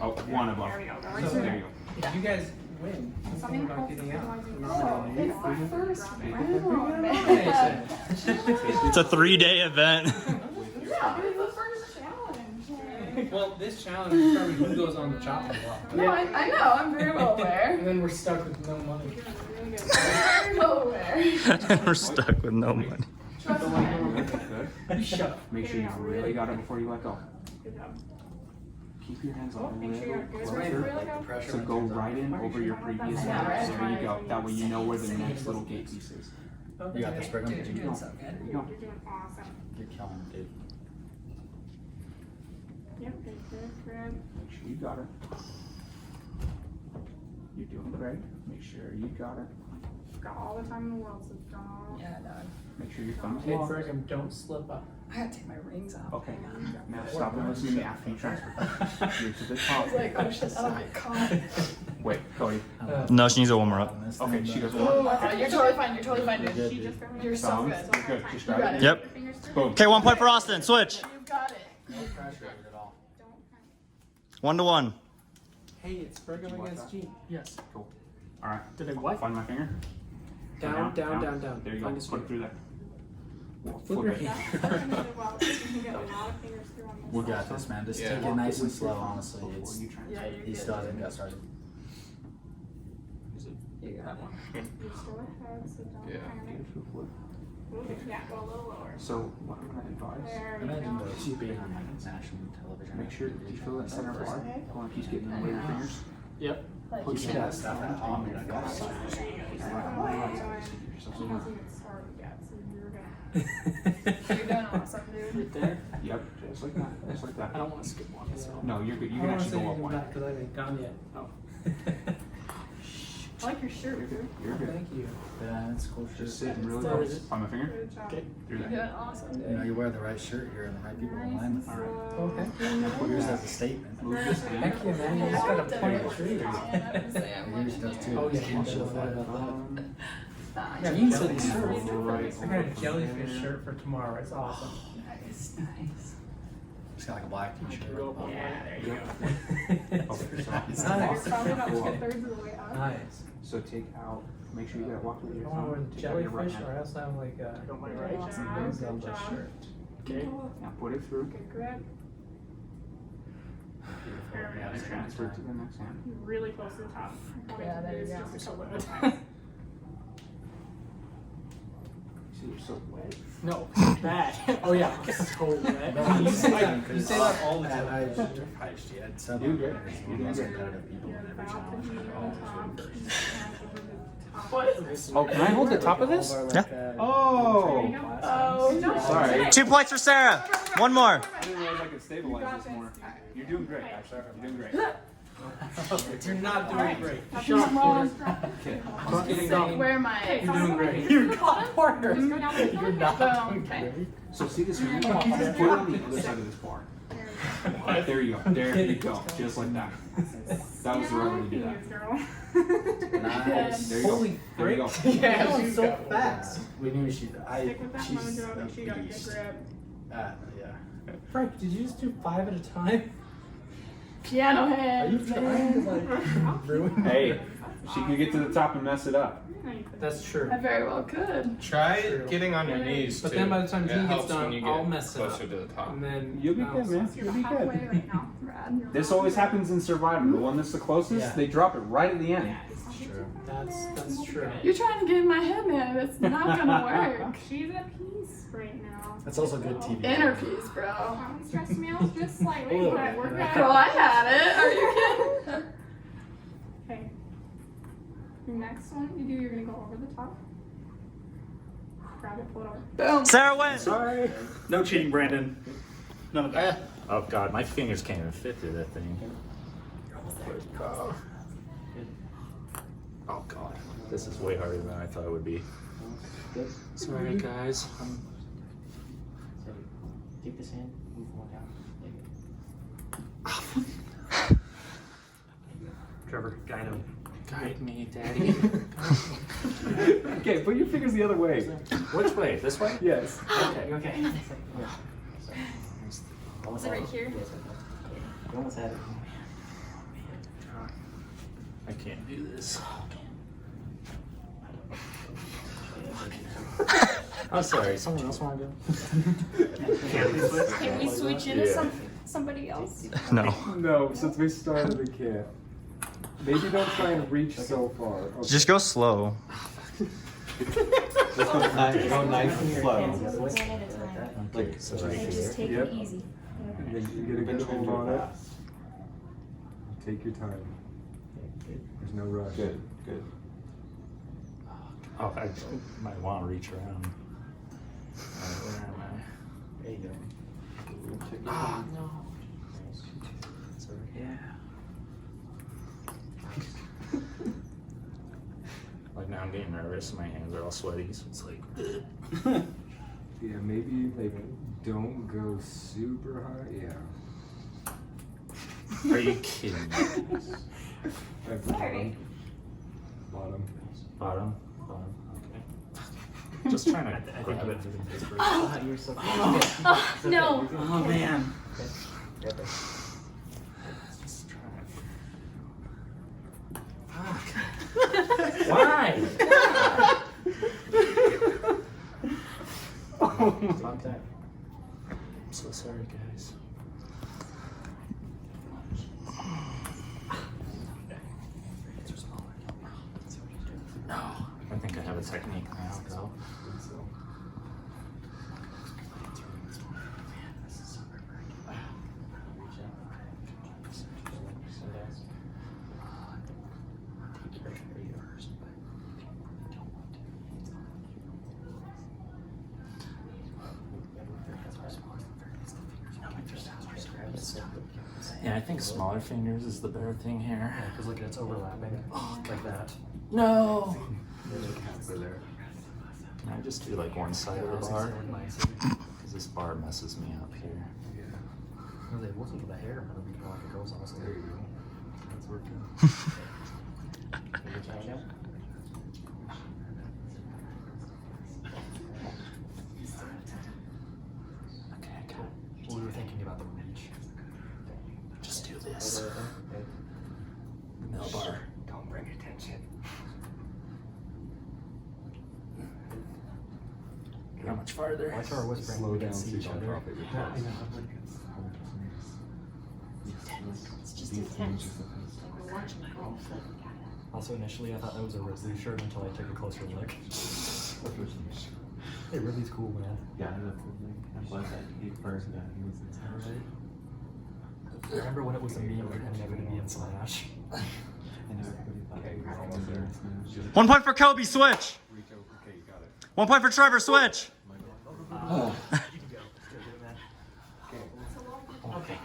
Oh, one above. There we go. Go right through There there. you go. If you guys win, Something about called getting out. Oh, it's the first round, man. It's a 3-day event. Yeah, it's the first challenge. Well, this challenge is probably who goes on the chopping block. No, I know. I'm very well aware. And then we're stuck with no money. Very well aware. We're stuck with no money. Trust me. You shut up. Make sure you've really got it before you let go. Good job. Keep your hands a Make sure you little got good. closer. So go right in over your previous one. There you go. That way you know where the next little gate piece is. Okay. You got this, Brigham. Dude, you're doing so good. You're doing awesome. You're killing it, dude. Yep, good, grab. Make sure you got it. You're doing great. Make sure you got it. Got all the time in the world, so don't. Yeah, dog. Make sure your thumb's Hey, locked. Brigham, don't slip up. I gotta take my rings off. Okay. Hang on. Now stop and listen to me after you transfer. You're to the top. I was like, oh shit, I don't get caught. Wait, Cody. No, she needs to warm her up. Okay, she does Oh, one. you're totally fine. You're totally fine, dude. She just got me. You're so Thumb. good. Good. Just You grab got it. it. Yep. Boom. Okay, 1 point for Austin. Switch. You got it. No pressure at all. 1-1. Hey, it's Brigham against G. Yes. Cool. All right. Did I what? Find my finger. Down, down, down, down. There you Find go. his Put it through there. Flip your it. We got this, man. Just take it nice and slow, honestly. It's, Yeah, you're he good. still hasn't got started. You got one. You're still ahead, so don't panic. Ooh, yeah, go a little lower. So what I'm gonna advise. There we Imagine go. those being on like national television. Make sure you feel that center bar. I want to keep getting in the way of your fingers. Yep. You should have stuff at home. You're like, oh, sorry. She hasn't even started yet, so you're gonna. You're doing awesome, dude. Right there. Yep, just like that. Just like that. I don't want to skip one. So. No, you're good. You can actually go up one. Because I haven't gone yet. Oh. I like your shirt, dude. You're good. Thank you. Yeah, that's cool. Just sitting really Start close. it. Find my finger. Good job. Okay. Through You're there. doing awesome, You dude. know, you wear the right shirt, you're in the right people in line. All right. Okay. Put yours as a statement. Move this hand. Thank you, man. You just got to point it through. Yours does too. Oh, yeah. You should have thought about that. Yeah, Jeans jelly are shirt. Right. I got a jellyfish shirt for tomorrow. It's awesome. Nice, nice. It's got like a black t-shirt. Yeah, there you go. Okay, so Nice. You're probably about 2/3 of the way up. Nice. So take out. Make sure you got walk with I your want to wear thumb. the Take out your right jellyfish, or hand. else I'm like a Good job. Good job. shirt. Okay. Now put it through. Good grip. Now transfer it to the next hand. You're really close to the top. Yeah, there you go. Just a couple of times. See, you're so wet. No, bad. Oh yeah, so wet. You say that all the time. I surprised you. Had some You're good. You're the most competitive people in every challenge. What is this? Oh, can I hold the top of this? Yeah. Oh. Oh, no. Sorry. 2 points for Sarah. 1 more. I didn't realize I could stabilize this more. You're doing great. You're doing great. You're not doing great. That's Shut wrong. up. Okay. Just kidding. Don't. Where am I? You're doing great. You're not partner. You're not doing Okay. great. So see this hand? Put it on the other side of this bar. There you go. There you go. Just like that. That was the right way to do that. Nice. There you go. Holy There you go. frick. Yeah, That was she's so got fast. We knew she. Stick with that She's mojo. Make sure you got a good beast. grip. Yeah. Frank, did you just do 5 at a time? Piano Are you hands. trying to like ruin? Hey, she could get to the top and mess it up. That's true. I very well could. Try getting on your knees. But too. then by the time it he gets helps done, when you get I'll mess it up. closer to the top. And then You'll be good, man. You're You'll be halfway good. right now, Brad. This always happens in Survivor. The one that's the closest, Yeah. they drop it right at the end. True. That's true. You're trying to get in my head, man. It's not gonna work. She's at peace right now. That's also good TV. Inner peace, bro. I'm stressed me out just slightly, A little but bit. we're good. Bro, I had it. Are you kidding? Okay. The next one you do, you're gonna go over the top. Grab it, pull it over. Boom. Sarah wins. Sorry. No cheating, Brandon. None of that. Oh god, my fingers can't even fit through that thing. Oh god, this is way harder than I thought it would be. Sorry guys. Take this hand, move one down. Trevor, guide him. Guide me, Daddy. Okay, put your fingers the other way. Which way? This way? Yes. Okay, okay. Was it right here? You almost had it. I can't do this. I'm sorry, someone else want to go? Can we switch into somebody else? No. No, since we started the camp. Maybe don't try and reach so far. Okay. Just go slow. Go nice and slow. Like, so right Just take Yep. it easy. And then you get a good hold on it. Take your time. There's no rush. Good, good. Oh, I might want to reach around. Where am I? There you go. Ah, no. Yeah. Like now I'm getting nervous. My hands are all sweaty, so it's like. Yeah, maybe like don't go super high. Yeah. Are you kidding me? At the Sorry. Bottom. Bottom. Okay. Just trying to grab it. Oh. You're so Oh, no. Oh man. Right there. Just trying to. Why? About that. I'm so sorry, guys. No, I think I have a technique now, though. Yeah, I think smaller fingers is the better thing here. Yeah, because look, it's overlapping. Like that. No! There. Can I just do like one side of the bar? Because this bar messes me up here. Well, they wasn't the hair, but we can lock it goes honestly. There you go. That's working. Okay, I got it. We were thinking about the reach. Just do this. Mill bar. Don't bring attention. How much farther? Why start whispering? Slow We down can so see you each can other. drop it. It's just intense. Like we're watching golf. Also, initially, I thought that was a Ridley shirt until I took a closer look. Hey, Ridley's cool, man. Yeah, that's the thing. I'm glad that he first got he was in Saturday. Remember when it was a meme and never to be in Smash? And everybody thought he was always there in Smash. 1 point for Kobe, switch. Okay, you got it. 1 point for Trevor, switch. Okay.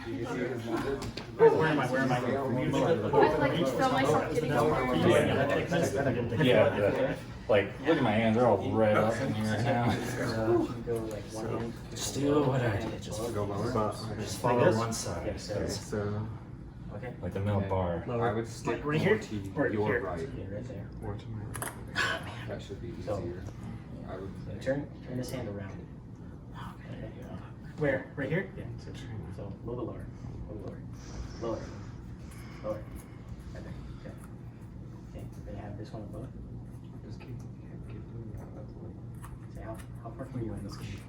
Where am I? Where am I? I feel like I just felt myself getting over. Yeah. Like, look at my hands, they're all red up in here now. Just do what I did. Just Go lower. Just follow one side. So Okay. Like the middle bar. I would stick Right more here? to Or your here? right. Yeah, right there. Or to my right. That should be So- easier. I would. Turn this hand around. Where? Right here? Yeah, so a little bit lower. A little lower. Lower. Lower. Right there. Okay. Okay, they have this one above. Just keep doing that. That's what. Say, how far can you in this game?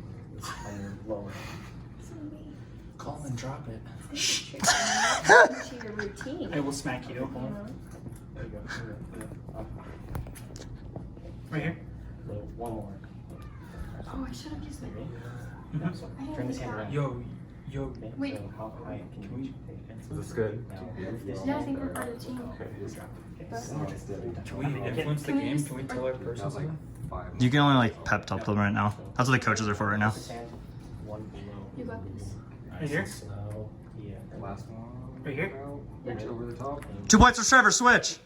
On your lower. Call them and drop it. To your routine. I will smack you. There you go. There you go. Up. Right here? One more. Oh, I should have used You my. ready? I No, so didn't turn this do hand that. around. Yo, Okay, Wait. so how high can you reach? Is this good? Now, move this Yeah, I think we're part of the team. Okay. can we influence the game? Can we tell our person That's like something? 5. You can only like pep talk them right now. That's what the coaches are for right now. This hand, one below. You got this. Right here? Slow. Yeah. Last one. Right here? Reach over the top. 2 points for Trevor, switch.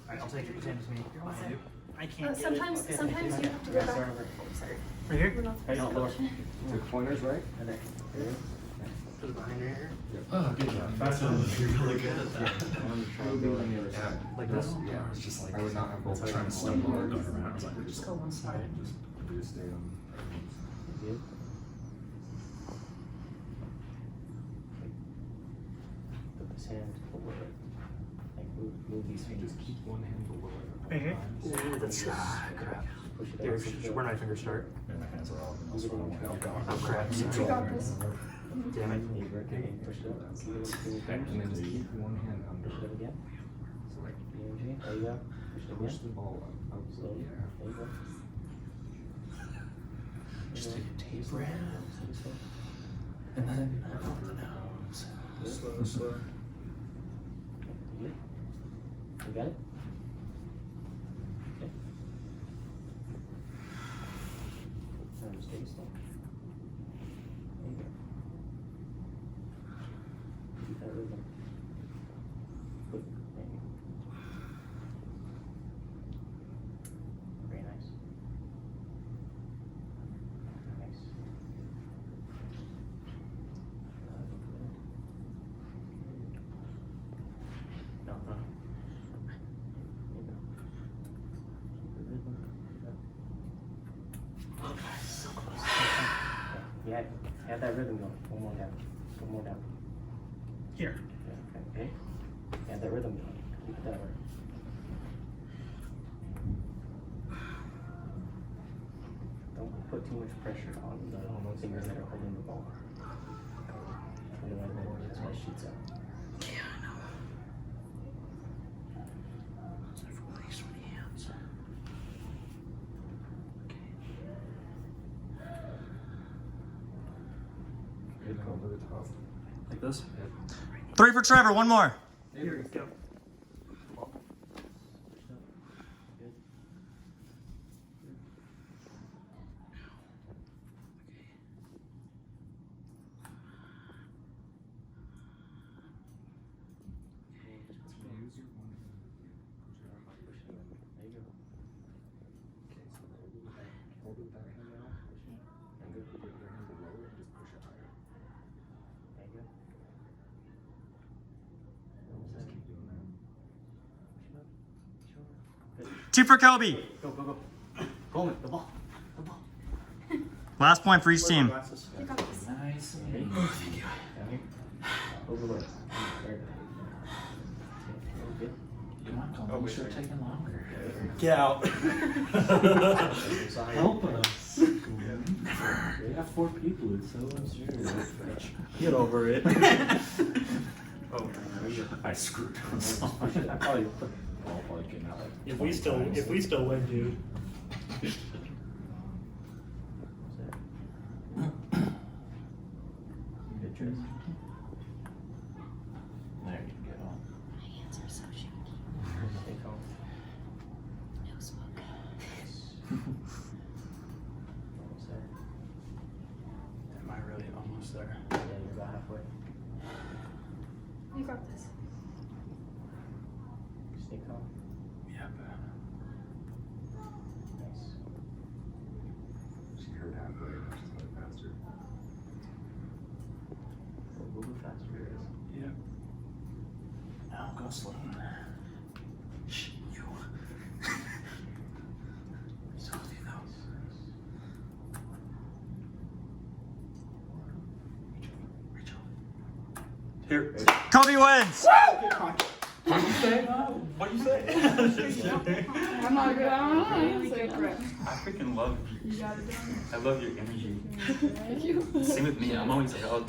Alright, I'll take it. Pretend it's me. I can't. Sometimes you have to go back. Sorry. Right here? We're not Right, no, lower. Two pointers, right? Right there. Put it behind your ear. Oh, good job. You're really good at that. Like this? Yeah, it's just like I would not have both trying to stumble or going around. I was like, Just go one side. just stay on. Good. Put this hand below it. Like move these fingers. Just keep one hand below it. Right here? Ooh, that's crap. Push it out. Where my fingers start? And my hands are all. Oh crap. You got this. Damn it. Okay, push it up. Keep it And then just keep one hand under. Push it up again. So like BMG. There you go. Push it push again. the ball up. Slowly. Yeah. There you go. Just take a deep breath. And then out the nose. Slow. You got it? Okay. Yeah, have that rhythm going. One more down. One more down. Here. Okay. Have that rhythm going. Keep it that way. Don't put too much pressure on the fingers that are holding the ball. Otherwise, that's why it shoots out. Yeah, I know. Like this? 3 for Trevor, one more. Here we go. Two for Kobe. Go, go, go. Pull it, the ball. The ball. Last point for each team. Nice. Hey. Oh, thank you. Down here. Over the way. Very good. Come on, Colin. You should have taken longer. Get out. Help us. We have 4 people. It's so absurd. Get over it. Oh, I screwed up so much. I probably put the ball probably came out like. If we still win, dude. Good choice. There you go. My hands are so shaky. Stay calm. No smoke. Almost there. Am I really almost there? Yeah, you're about halfway. You got this. Stay calm. Yep. Nice. She heard halfway, she's going faster. A little faster. Yep. Now go slow. Shh, you. Softly though. Reach over. Here. Kobe wins. What do you say? What do you say? I'm not good. I don't know. I freaking love you. You got it done. I love your energy. Thank you. Same with me. I'm always like, oh, Oh,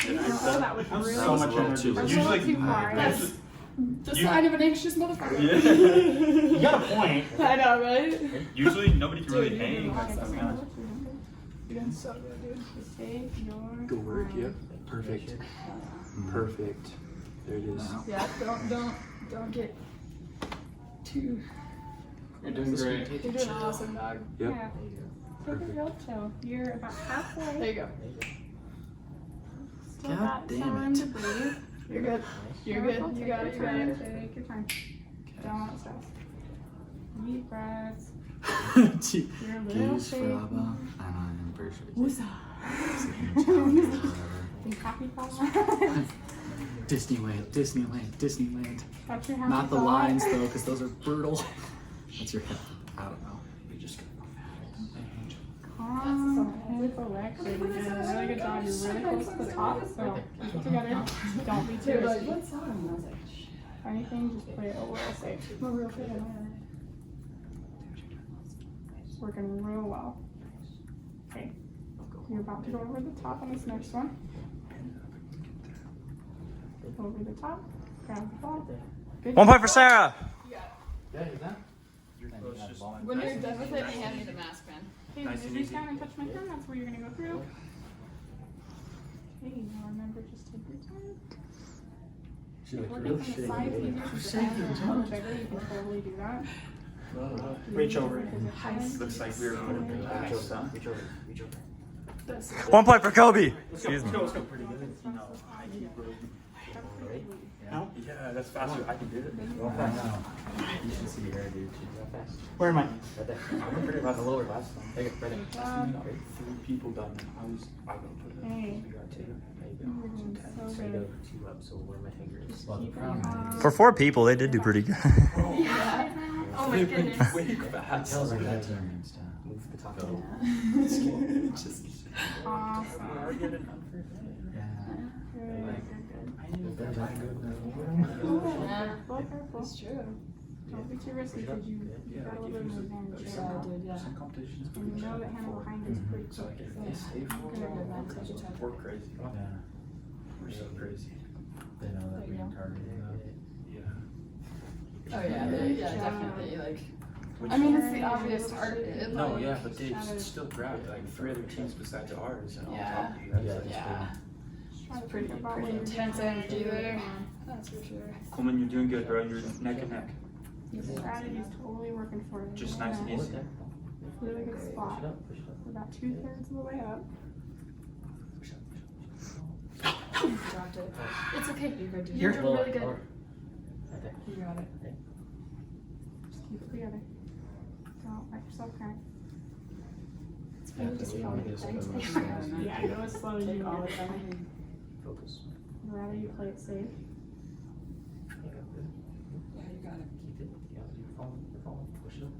that was I'm really so much energy. That's Usually, too far. That's the sign of an anxious motherfucker. You got a point. I know, right? Usually nobody can really Dude, hang. you're That's doing not You're doing so good, dude. Just take your good work. time. Yep. Perfect. Perfect. There it is. Yeah, don't get too. You're doing great. You're doing awesome, dog. Yep. Yeah. Take it real chill. You're about halfway. There you go. Still God got damn time it. to breathe. You're good. You're good. Careful, You take got your it. You got time. it. Take your time. Don't stress. Deep breaths. You're a little Geez, shaky. Fraba. I'm pretty sure. What's up? Disneyland. Think coffee pot? Disneyland. Touch your hand Not with the the lines light. though, because those are brutal. That's your head. I don't know. We just gotta go With Alexa, you did a really good job. You're really close to the top, so keep it together. Don't be too risky. If anything, just play it a little safe. We're real good. It's working real well. Okay, you're about to go over the top on this next one. Over the top, grab the ball. Good 1 point for Sarah. Yeah, is that? When you're done with it, hand me the mask, man. Okay, when you reach down and touch my thumb, that's where you're gonna go through. Okay, now remember, just take your time. Working from the side, if you just stand a little bigger, you can totally do that. Reach over. Looks like we're Reach over. Reach over. 1 point for Kobe. Excuse me. Let's go pretty good. You know, I keep yeah, that's faster. I can do it. Go fast. You should see her, dude. She's go fast. Where am I? Right there. I'm pretty about the lower last one. Take it right there. 3 people done it. I was gonna put it. Hey. You got 2. There you go. You're doing so So you good. go 2 up, so where my finger is. Keep it on. For 4 people, they did do pretty good. Oh my goodness. Way fast. Tells me that turns down. Move move the top. Yeah. Just Awesome. That's true. Don't be too risky because you got a little bit of an advantage there. Yeah, I did, yeah. And you know that Hannah behind is pretty quick. So We're crazy. Yeah. We're so crazy. They know that we targeted them. Yeah. Oh yeah, definitely. Like, I mean, it's the obvious target. No, like, yeah, but they still grabbed like 3 other teams besides ours and on Yeah. top of you guys. Yeah. It's pretty intense energy there. That's for sure. Coleman, you're doing good, bro. You're neck and neck. Your strategy's totally working for you. Just You're nice and in a easy. really good spot. We're about 2/3 of the way up. Dropped it. It's okay. You're doing really good. You got it. Just keep it together. Don't let yourself crack. It's Yeah, really just we how need it to takes. slow Yeah, go as slow as you all the time. Focus. I'd rather you play it safe. Yeah, you got it. Keep it. Yeah, you're falling. You're falling. Push it up.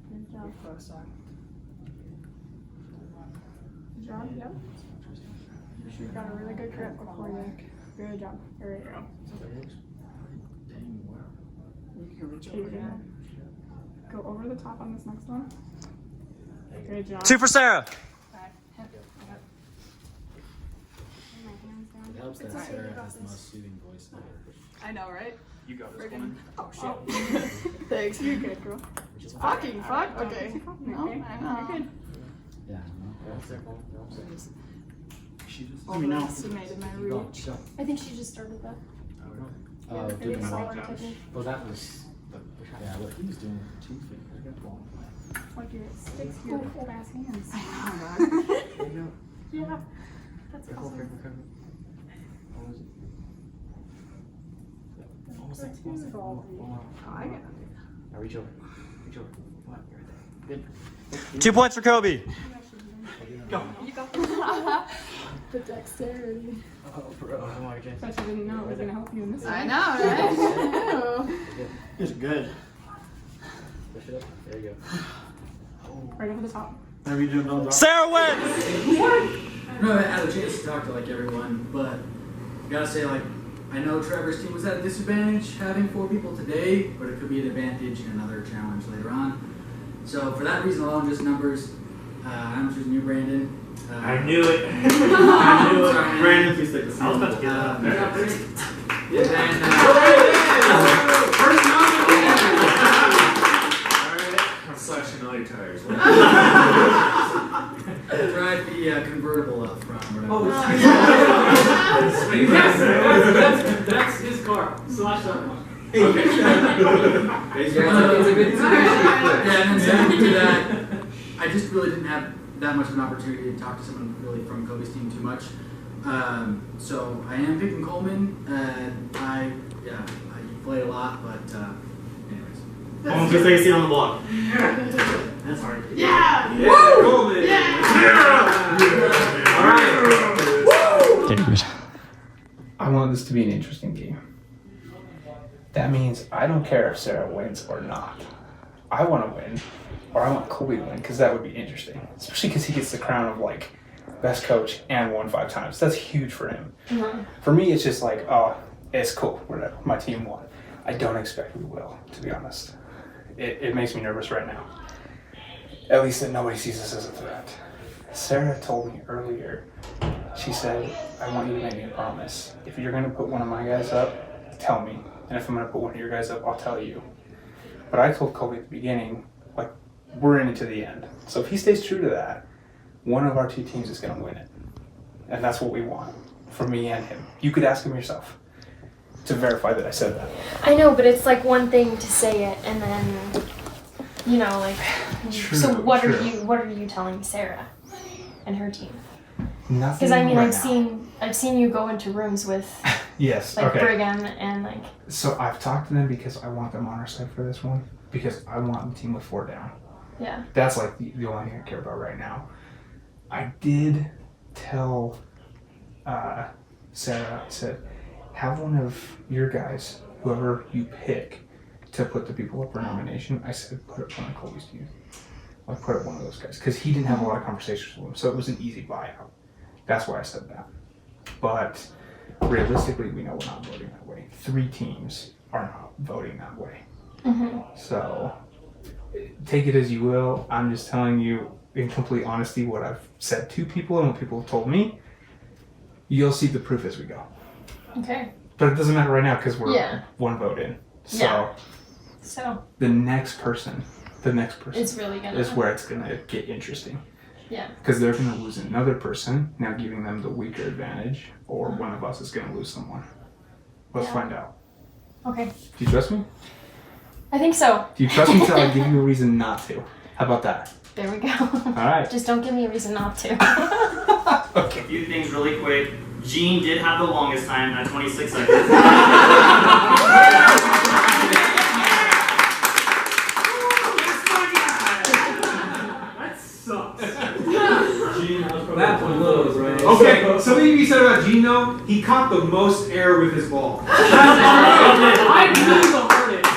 Good job. You're close on. Good job, yep. You've got a really good grip before you. Good job. There you go. Dang, wow. You can reach You're over gonna there. go over the top on this next one. Good job. 2 for Sarah. Back. Hip. Yep. Lay my hands down. It helps that It's okay, Sarah you got has the this. most soothing voice ever. I know, right? You got this, Friggin' Coleman. oh shit. Oh. Thanks. You're good, girl. Fucking fuck. Okay. No, I know. you're good. Yeah, no. She just. Overestimated my reach. I think she just started that. Oh, Maybe doing a smaller one. technique. Well, that was. Yeah, what he was doing with 2 fingers. It's like your sticks to your old ass hands. I know, There you go. Yeah. That's Careful, awesome. careful. Almost like, Too involved. Oh, I get it. Now reach over. Reach over. Come on, you're right there. Good. 2 points for Kobe. Go. You got the dexterity. Oh, bro. Come on, James. Bet you didn't know it was gonna help you in this. I know, right? It's good. Push it up. There you go. Right over the top. Have you done all Sarah wins! No, I had a chance to talk to like everyone, but gotta say like I know Trevor's team was at a disadvantage having 4 people today, but it could be an advantage in another challenge later on. So for that reason alone, just numbers. I'm choosing you, Brandon. I knew it. I knew it. Brandon, please take this. I was about to get that. Yeah, then, I'm slashing all your tires. drive the convertible up front. Oh, that's his car. Slash that one. Okay. It's a good Yeah, and then second to that, I just really didn't have that much of an opportunity to talk to someone really from Kobe's team too much. So I am picking Coleman. I play a lot, but anyways. Coleman's gonna take a seat on the block. That's hard. Yeah! Yeah! Woo! Coleman! Yeah! Alright. David. I want this to be an interesting game. That means I don't care if Sarah wins or not. I want to win, or I want Kobe to win, because that would be interesting. Especially because he gets the crown of like best coach and won 5 times. That's huge for him. Mm-hmm. For me, it's just like, oh, it's cool, whatever. My team won. I don't expect we will, to be honest. It makes me nervous right now. At least that nobody sees us as a threat. Sarah told me earlier, she said, I want you to make me a promise. If you're going to put one of my guys up, tell me. And if I'm going to put one of your guys up, I'll tell you. But I told Kobe at the beginning, like, we're in it to the end. So if he stays true to that, one of our 2 teams is going to win it. And that's what we want, for me and him. You could ask him yourself to verify that I said that. I know, but it's like one thing to say it and then, you know, like, True, so what true. are you telling Sarah and her team? Nothing Because I mean, right I've seen you go into rooms with Yes, like okay. Brigham and like. So I've talked to them because I want them on our side for this one. Because I want the team with 4 down. Yeah. That's like the only thing I care about right now. I did tell Sarah, I said, have one of your guys, whoever you pick, to put the people up for nomination. I said, put it on Kobe's team. I put it one of those guys because he didn't have a lot of conversations with him, so it was an easy buyout. That's why I said that. But realistically, we know we're not voting that way. 3 teams are not voting that way. So take it as you will. I'm just telling you in complete honesty what I've said to people and what people have told me. You'll see the proof as we go. Okay. But it doesn't matter right now because we're Yeah. 1 vote in. So Yeah. So the next person It's really gonna- is where it's gonna get interesting. Yeah. Because they're gonna lose another person, now giving them the weaker advantage, or one of us is gonna lose someone. Let's Yeah. find out. Okay. Do you trust me? I think so. Do you trust me till I give you a reason not to? How about that? There we go. Alright. Just don't give me a reason not to. A few things really quick. Gene did have the longest time at 26 seconds. That sucks. That one blows, right? Okay, something you said about Gene though, he caught the most air with his ball. I knew the hardest.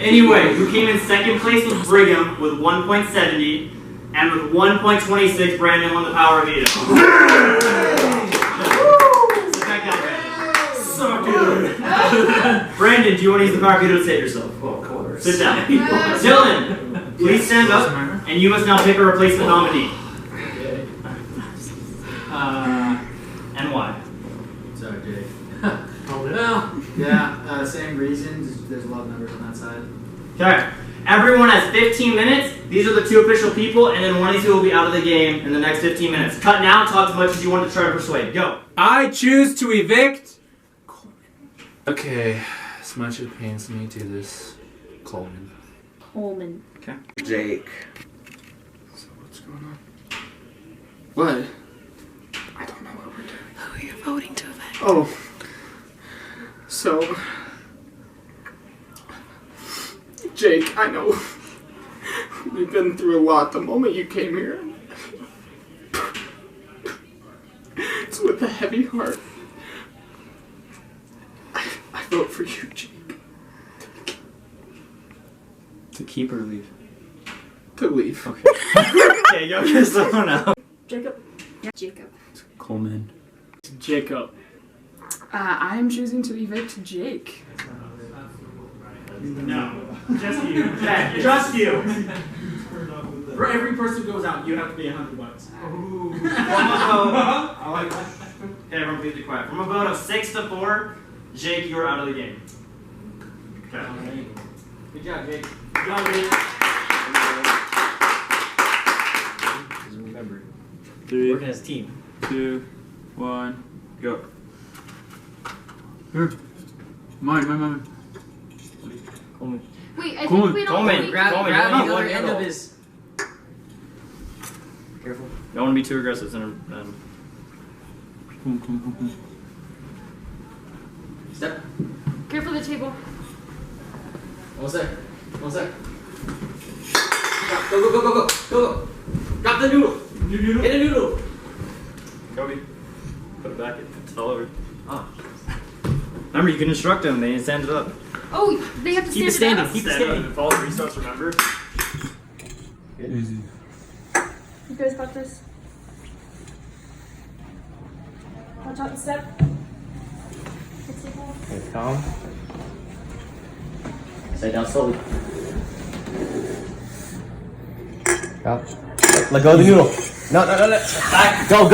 Anyway, who came in second place was Brigham with 1.70, and with 1.26, Brandon won the power veto. Sit back down, Brandon. So good. Brandon, do you want to use the power veto to save yourself? Oh, of course. Sit down. Dylan, please stand up, and you must now pick a replacement nominee. And why? Sorry, Jake. Well, yeah, same reasons. There's a lot of numbers on that side. Okay. Everyone has 15 minutes. These are the 2 official people, and then one of you will be out of the game in the next 15 minutes. Cut now. Talk as much as you want to try to persuade. Go. I choose to evict Okay, as much as it pains me to do this, Coleman. Coleman. Okay. Jake. So what's going on? What? I don't know what we're doing. Who are you voting to evict? Oh. So. Jake, I know. We've been through a lot the moment you came here. It's with a heavy heart. I vote for you, Jake. To keep or leave? To leave. Okay. Okay, go get someone else. Jacob. Yeah, Jacob. Coleman. Jacob. I'm choosing to evict Jake. No. Just you. Jack, just you. For every person who goes out, you have to pay $100. From a vote, I like that. Okay, everyone please be quiet. From a vote of 6 to 4, Jake, you're out of the game. Okay. Good job, Jake. Good job, Jake. Remember. 3, Working as a team. 2, 1, go. Here. Mine. Coleman. Wait, I Coleman. think we don't. Coleman, we- grab Grab the the other other end of his. Careful. Don't want to be too aggressive. Come. Step. Careful the table. One sec. Go. Drop the noodle. Hit a noodle. Kobe, put it back. It's all over. Oh. Remember, you can instruct them. They stand it up. Oh, they have to Keep it stand standing. up. Keep it standing. Follow the restarts, remember? Easy. You guys got this? Watch out the step. Okay, calm. Stay down slowly. Go. Let go of the noodle. No. Back. Go.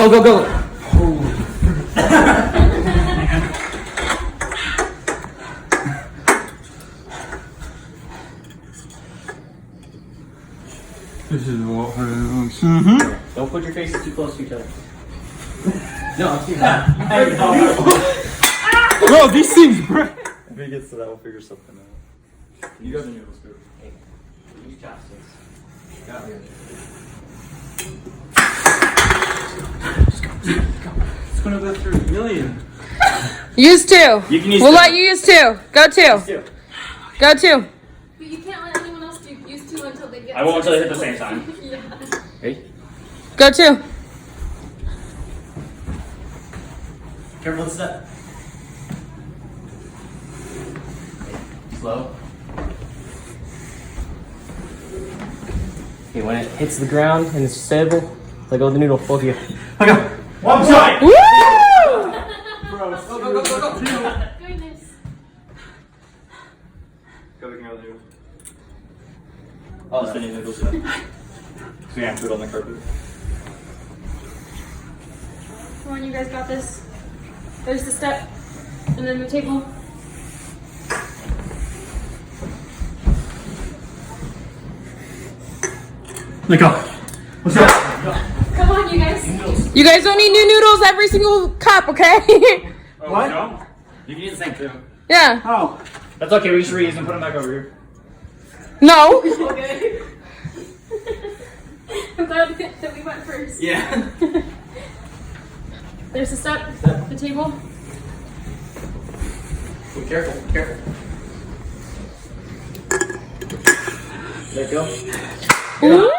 This is a lot harder than it looks. Don't put your faces too close to each other. No, I'm too Bro, these things break. If he gets to that, we'll figure something out. You got the noodles, good. Hey, use chopsticks. Got it. It's gonna go through a million. Use 2. You can use We'll 2. let you use 2. Go 2. Use 2. Go 2. But you can't let anyone else use 2 until they get. I won't until they hit the same time. Yeah. Hey. Go 2. Careful with the step. Slow. Okay, when it hits the ground and it's stable, let go of the noodle. Both of you. Let go. One shot. Woo! Goodness. Go back out the noodle. Oh, spinning noodles. So yeah, put it on the carpet. Come on, you guys got this. There's the step, and then the table. Let go. Let's go. Come on, you guys. You guys don't need new noodles every single cup, okay? What? You can use the same too. Yeah. Oh. That's okay, we just reuse and put them back over here. No. Okay. I'm glad that we went first. Yeah. There's the step, the table. Be careful, be careful. Let go. Ooh.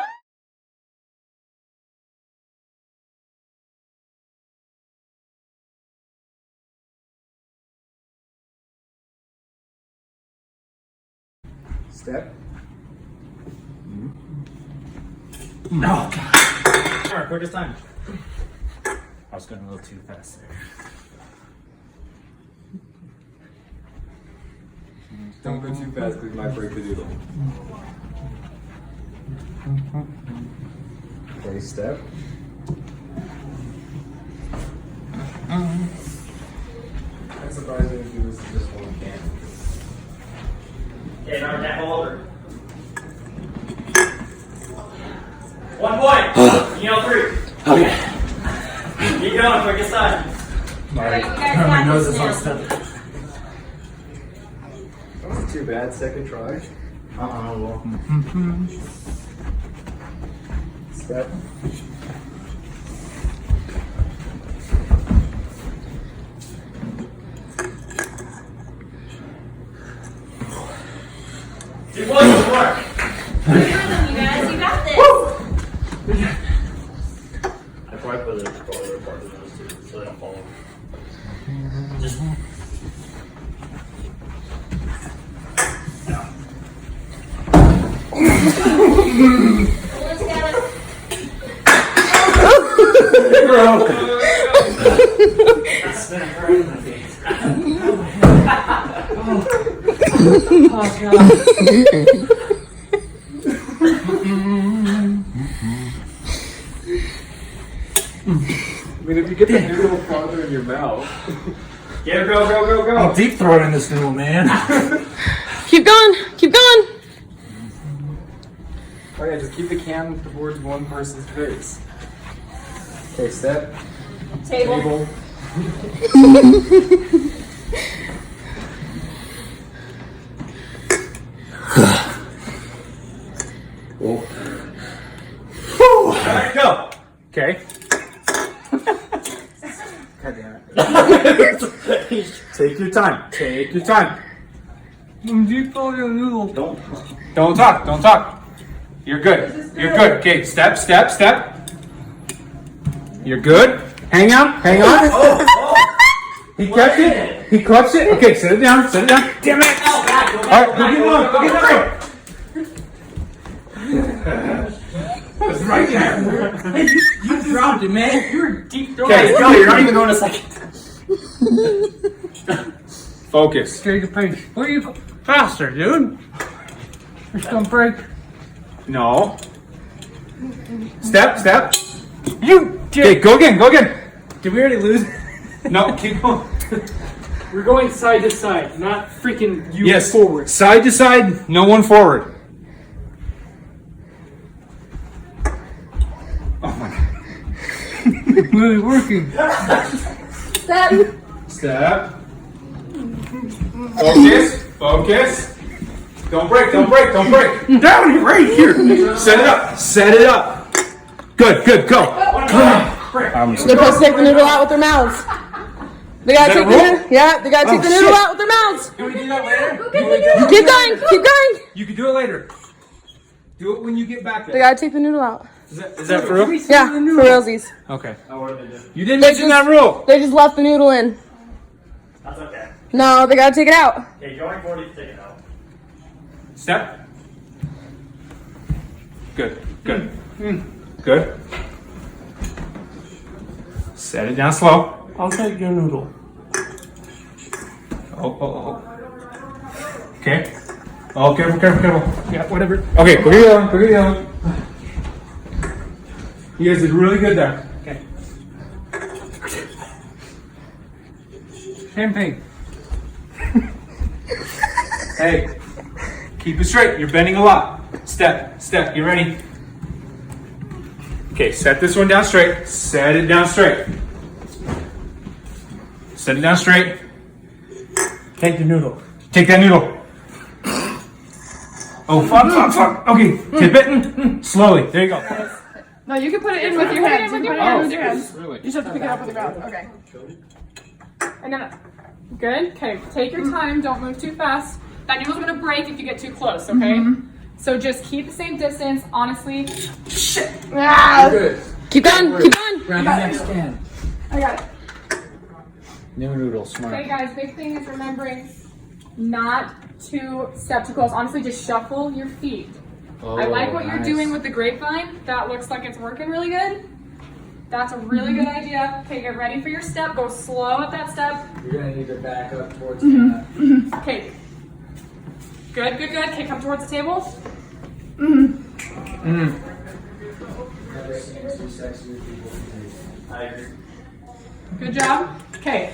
Step. No. Alright, quickest time. I was going a little too fast there. Don't go too fast because you might break the noodle. Okay, step. I'm surprised they do this in just one can. Okay, remember that holder. 1 point. You know 3. Okay. Keep going, quickest time. Alright, you guys got this now. That wasn't too bad, second try. Welcome. Step. It wasn't work. You guys, you got this. I probably put it farther apart than those two so they don't fall. Just. Bro. Oh god. I mean, if you get the noodle farther in your mouth. Yeah, go, go, go, go. I'm deep throating this noodle, man. Keep going. Keep going. Oh yeah, just keep the can towards one person's face. Okay, step. Table. Whoa. Alright, go. Okay. God damn it. Take your time. Take your time. Don't talk. Don't talk. You're good. You're good. Okay, step, step, step. You're good. Hang on. Hang on. He kept it. He clutched it. Okay, set it down. Set it down. Damn it. All right, go get one. Go get one. It's right there. You dropped it, man. You're deep throating. Okay, Go, you're not even going a second. Focus. Take a pace. What are you faster, dude? It's gonna break. No. Step, step. You. Okay, go again. Go again. Did we already lose? No, keep going. We're going side to side, not freaking you Yes. forward. Side to side. No one forward. Oh my god. Really working. Step. Step. Focus. Focus. Don't break. Don't break. Don't break. Down right here. Set it up. Set it up. Good. Good. Go. They're supposed to take the noodle out with their mouths. They gotta Is that take the a noodle. Yeah, they gotta take the noodle out with their mouths. Can we do that later? Keep going. Keep going. You can do it later. Do it when you get back They there. gotta take the noodle out. Is that for real? Yeah, for realsies. Okay. Oh, what did they do? You didn't They mention just- that rule. They just left the noodle in. That's okay. No, they gotta take it out. Okay, going forward, you take it out. Step. Good. Good. Set it down slow. I'll take your noodle. Oh. Okay. Oh, careful. Yeah, whatever. Okay, go get the other one. You guys did really good there. Okay. Champagne. Hey, keep it straight. You're bending a lot. Step. You ready? Okay, set this one down straight. Set it down straight. Set it down straight. Take the noodle. Take that noodle. Oh, fuck. Okay, tip it. Slowly. There you go. No, you can put it in with your hands. You can put it in with your hands. Really? You just have to pick it up with the ground. Okay. And then, good. Okay, take your time. Don't move too fast. That noodle's gonna break if you get too close. Okay. So just keep the same distance. Honestly. Shit. Ah. Good. Keep going. Grab the next can. I got it. New noodle, smart. Okay, guys. Big thing is remembering not to step too close. Honestly, just shuffle your feet. Oh, I like what you're nice. doing with the grapevine. That looks like it's working really good. That's a really good idea. Okay, get ready for your step. Go slow at that step. You're gonna need to back up towards Okay. Good. Okay, come towards the table. Never seen two sexier people. I agree. Good job. Okay.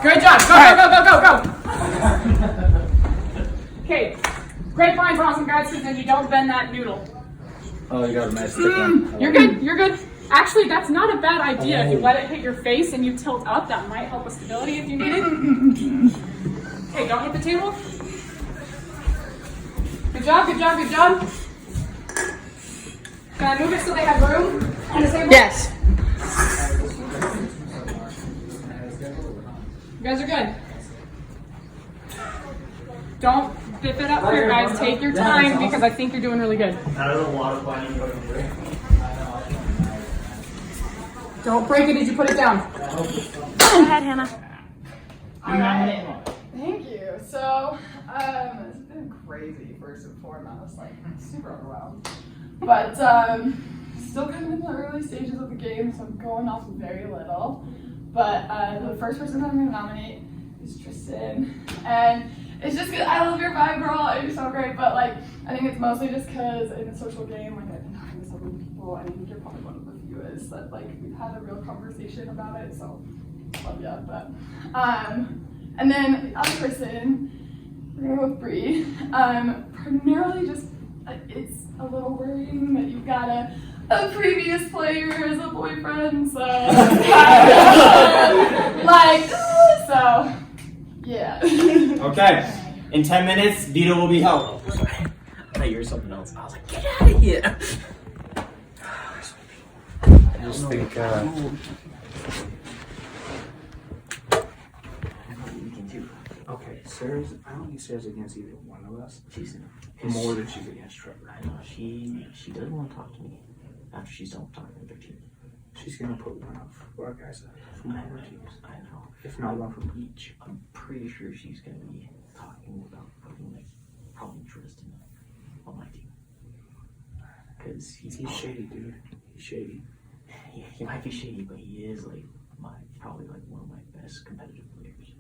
Good job. Go. Okay. Grapevine's awesome, guys, because then you don't bend that noodle. Oh, you got a nice thick one. You're good. Actually, that's not a bad idea. If you let it hit your face and you tilt up, that might help with stability if you need it. Okay, don't hit the table. Good job. Can I move it so they have room on the table? Yes. You guys are good. Don't biff it up here, guys. Take your time because I think you're doing really good. That is a lot of planning going through. Don't break it as you put it down. Go ahead, Hannah. Thank you. So, it's been crazy first and foremost, like super overwhelmed. But still kind of in the early stages of the game, so I'm going off very little. But the first person that I'm going to nominate is Tristan, and it's just because I love your vibe, girl. You're so great. But like, I think it's mostly just because in a social game, like I've been talking to so many people, and I think you're probably one of the fewest that like we've had a real conversation about it. So love ya. But and then the other person, we're gonna go with Bree. Primarily just it's a little worrying that you've got a previous player as a boyfriend, so like so. Yeah. Okay. In 10 minutes, Vito will be held. I thought you were something else. I was like, get out of here. I just think, okay, Sarah's, I don't think Sarah's against either one of us. She's more than she's against Trevor. I know, she doesn't want to talk to me after she's done talking with her team. She's gonna put one of our guys from our teams. I know. If not one from each. I'm pretty sure she's gonna be talking about putting like probably Tristan on my team. Because he's shady, dude. He's shady. Yeah, he might be shady, but he is like probably like one of my best competitive players.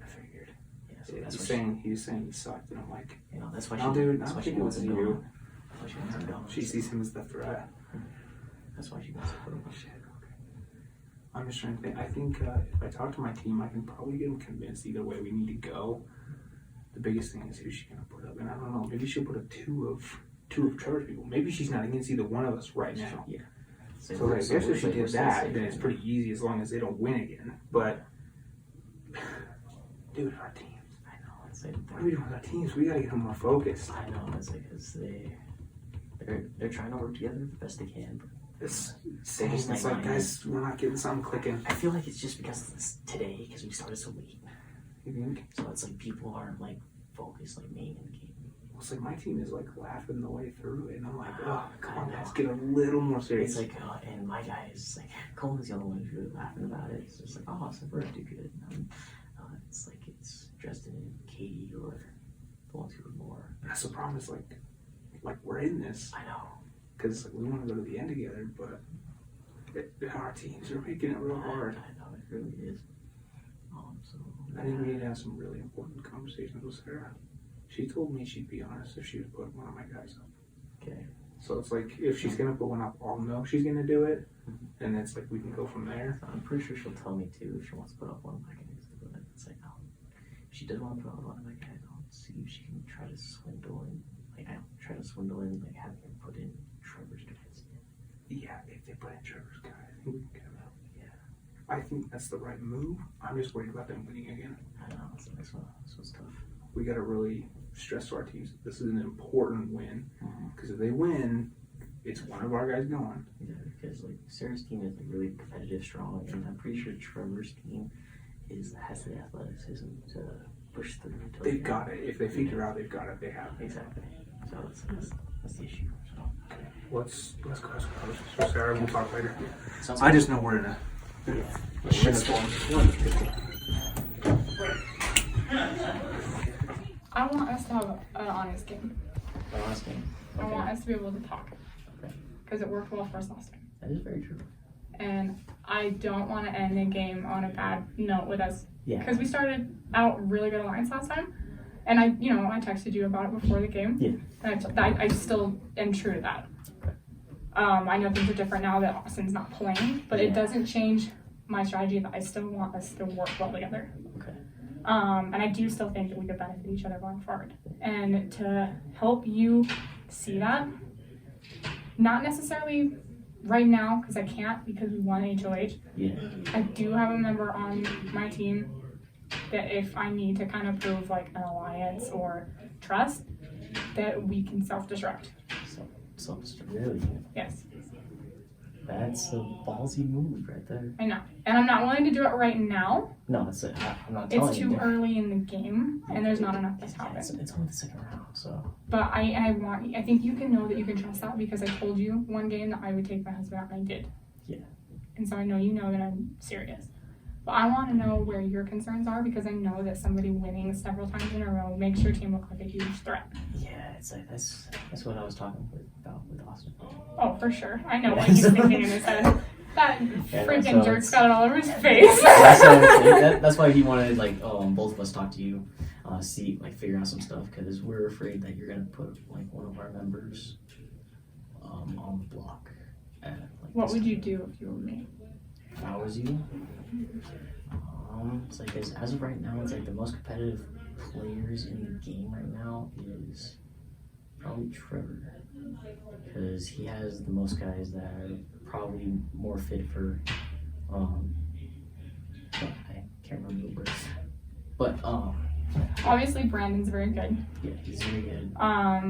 I figured. Yeah, so Yeah, that's he's why saying he sucked, and I'm like, you know, that's why no, she, dude, that's I why don't she think it wants was him you. gone. That's why she wants him gone. She sees him as the threat. That's why she wants to put him on. Shit, okay. I'm just trying to think. I think if I talk to my team, I can probably get them convinced either way we need to go. The biggest thing is who's she gonna put up, and I don't know. Maybe she'll put up two of Trevor's people. Maybe she's not against either one of us right now. Yeah. So I guess if she did that, then it's pretty easy as long as they don't win again. But dude, our teams. I know. It's like What are we doing with our teams? We gotta get them more focused. I know. It's like because they're trying to work together the best they can. But It's like, guys, we're not getting something clicking. I feel like it's just because it's today, because we started so late. You think? So it's like people aren't like focused like me in the game. Well, it's like my team is like laughing the way through it, and I'm like, oh, come on, guys, get a little more serious. It's like, and my guy is like, Coleman's the only one who's really laughing about it. It's just like, oh, so we're do good. It's like it's Justin and Katie who are the ones who are more. That's the problem. Is like we're in this. I know. because we want to go to the end together, but our teams are making it real hard. I know, it really is. So I think we need to have some really important conversations with Sarah. She told me she'd be honest if she would put one of my guys up. Okay. So it's like, if she's gonna put one up, I'll know she's gonna do it, and it's like we can go from there. I'm pretty sure she'll tell me too if she wants to put up one of my guys. But it's like, if she does want to put up one of my guys, I'll see if she can try to swindle in, like having him put in Trevor's guys. Yeah, if they put in Trevor's guy, I think we can get him out. Yeah. I think that's the right move. I'm just worried about them winning again. I know, this one's tough. We gotta really stress to our teams, this is an important win, because if they win, it's one of our guys going. Yeah, because like Sarah's team is like really competitive, strong, and I'm pretty sure Trevor's team has the athleticism to push through. They've got it. If they figure out they've got it, they have it. Exactly. So that's the issue. So okay. Let's go. So Sarah, we'll talk later. Sounds I good. just know we're in a shitstorm. I want us to have an honest game. An honest game. I want us to be able to talk. Okay. Because it worked well for us last time. That is very true. And I don't want to end the game on a bad note with us. Yeah. Because we started out really good alliance last time. And I texted you about it before the game. Yeah. And I still am true to that. I know things are different now that Austin's not playing, but it doesn't change my strategy that I still want us to work well together. Okay. And I do still think that we could benefit each other going forward. And to help you see that, not necessarily right now, because I can't, because we won HOH. Yeah. I do have a member on my team that if I need to kind of prove like an alliance or trust, that we can self-destruct. Really? Yes. That's a ballsy move right there. I know. And I'm not willing to do it right now. No, it's I'm not telling It's you. too early in the game, and there's not enough to happen. It's only the second round, so. But I think you can know that you can trust that because I told you one game that I would take my husband out, and I did. Yeah. And so I know you know that I'm serious. But I want to know where your concerns are because I know that somebody winning several times in a row makes your team look like a huge threat. Yeah, it's like that's what I was talking about with Austin. Oh, for sure. I know what he's thinking in his head. That freaking so jerk's got it all over his face. That's why he wanted both of us talk to you, figure out some stuff because we're afraid that you're gonna put like one of our members on the block. What would you do if you were me? If I was you, it's like as of right now, it's like the most competitive players in the game right now is probably Trevor, because he has the most guys that are probably more fit for. I can't remember the words, but obviously Brandon's very good. Yeah, he's very good. I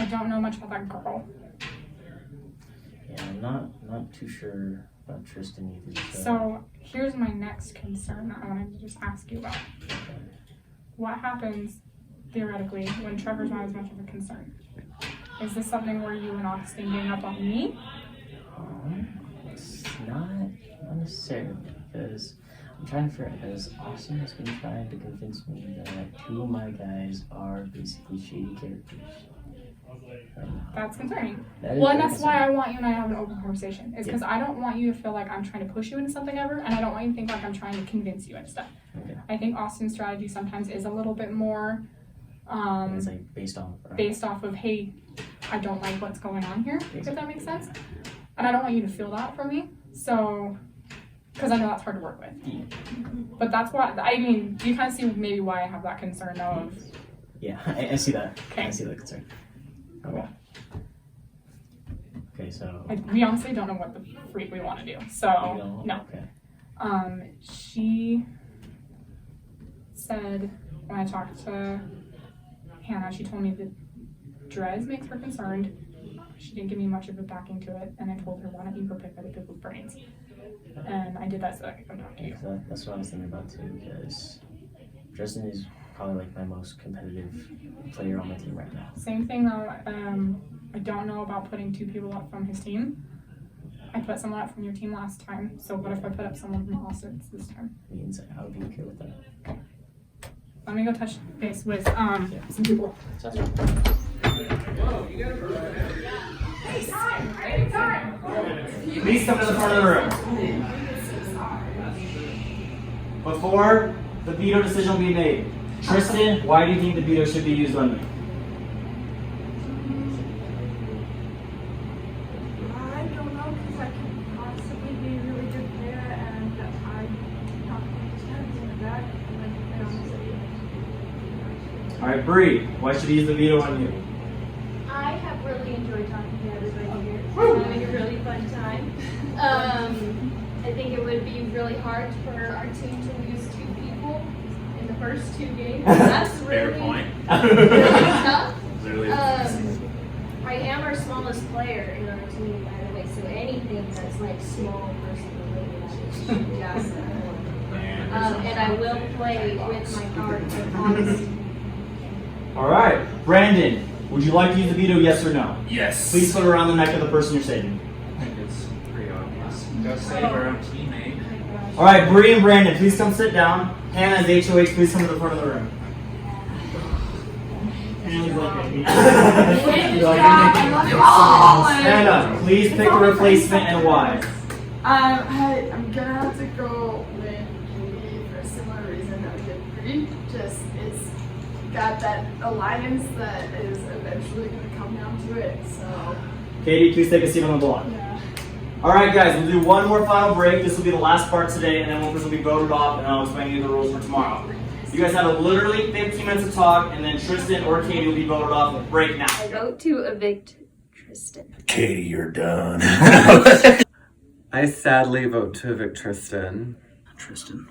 don't know much about that girl. Yeah, I'm not too sure about Tristan either. So here's my next concern that I wanted to just ask you about. What happens theoretically when Trevor's not as much of a concern? Is this something where you and Austin gang up on me? It's not necessarily because I'm trying to figure out because Austin has been trying to convince me that two of my guys are basically shady characters. That's concerning. That is well, and very that's why I want you and I to have an open conversation. Is because Yeah. I don't want you to feel like I'm trying to push you into something ever, and I don't want you to think like I'm trying to convince you into stuff. Okay. I think Austin's strategy sometimes is a little bit more It's like based off of, hey, I don't like what's going on here, if that makes sense. And I don't want you to feel that from me. So, because I know that's hard to work with. Yeah. But that's why, I mean, do you kind of see maybe why I have that concern of, Yeah, I see that. Okay. I see that concern. Okay. Okay, so. we honestly don't know what the freak we want to do. So, You don't? no. Okay. She said, when I talked to Hannah, she told me that Drez makes her concerned. She didn't give me much of a backing to it, and I told her, why don't you go pick other people's brains? And I did that so that I could come talk to you. So that's what I was thinking about too, because Justin is probably like my most competitive player on my team right now. Same thing though, I don't know about putting two people up from his team. I put someone up from your team last time, so what if I put up someone from Austin's this time? Means I would be okay with that. Okay. Let me go touch base with some people. Sounds good. please come to the front of the room. Before the veto decision will be made, Tristan, why do you think the veto should be used on you? I don't know, because I could possibly be a really good player, and I'm not understand that. All right, Bree, why should he use the veto on you? I have really enjoyed talking to everybody here. It's having a really fun time. I think it would be really hard for our team to lose 2 people in the first 2 games. That's really, really tough. I am our smallest player in our team, by the way, so anything that's like small person related, I should just and I will play with my heart, I promise. All right, Brandon, would you like to use the veto, yes or no? Yes. Please put it around the neck of the person you're saving. I think it's pretty obvious. Go save our own teammate. All right, Bree and Brandon, please come sit down. Hannah, as HOH, please come to the front of the room. Hannah, please pick a replacement and why. I'm gonna have to go with Katie for a similar reason that we did Bree. Just it's got that alliance that is eventually gonna come down to it. So Katie, please take a seat on the block. All right, guys, we'll do one more final break. This will be the last part today, and then one person will be voted off, and I'll explain to you the rules for tomorrow. You guys have literally 15 minutes to talk, and then Tristan or Katie will be voted off. Break now. I vote to evict Tristan. Katie, you're done. I sadly vote to evict Tristan. Tristan.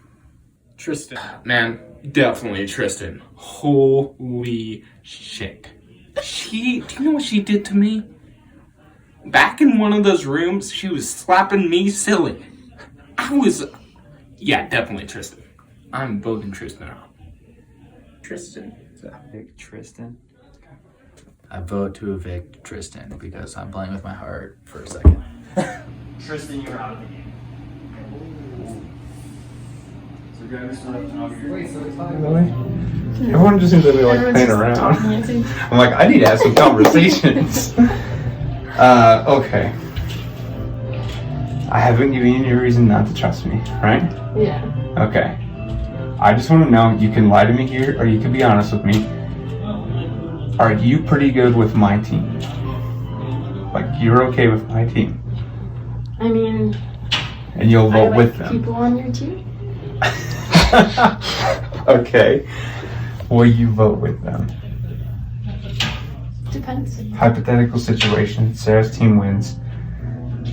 Man, definitely Tristan. Holy shit. Do you know what she did to me? Back in one of those rooms, she was slapping me silly. Yeah, definitely Tristan. I'm voting Tristan out. Tristan. Evict Tristan. I vote to evict Tristan because I'm playing with my heart for a second. Tristan, you're out of the game. So you're gonna start up Really? Everyone just seems to be like playing around. I'm like, I need to have some conversations. Okay. I haven't given you any reason not to trust me, right? Yeah. Okay. I just want to know, you can lie to me here, or you can be honest with me. Are you pretty good with my team? Like, you're okay with my team? I mean, And you'll vote with them? people on your team. Okay. Will you vote with them? Depends. Hypothetical situation, Sarah's team wins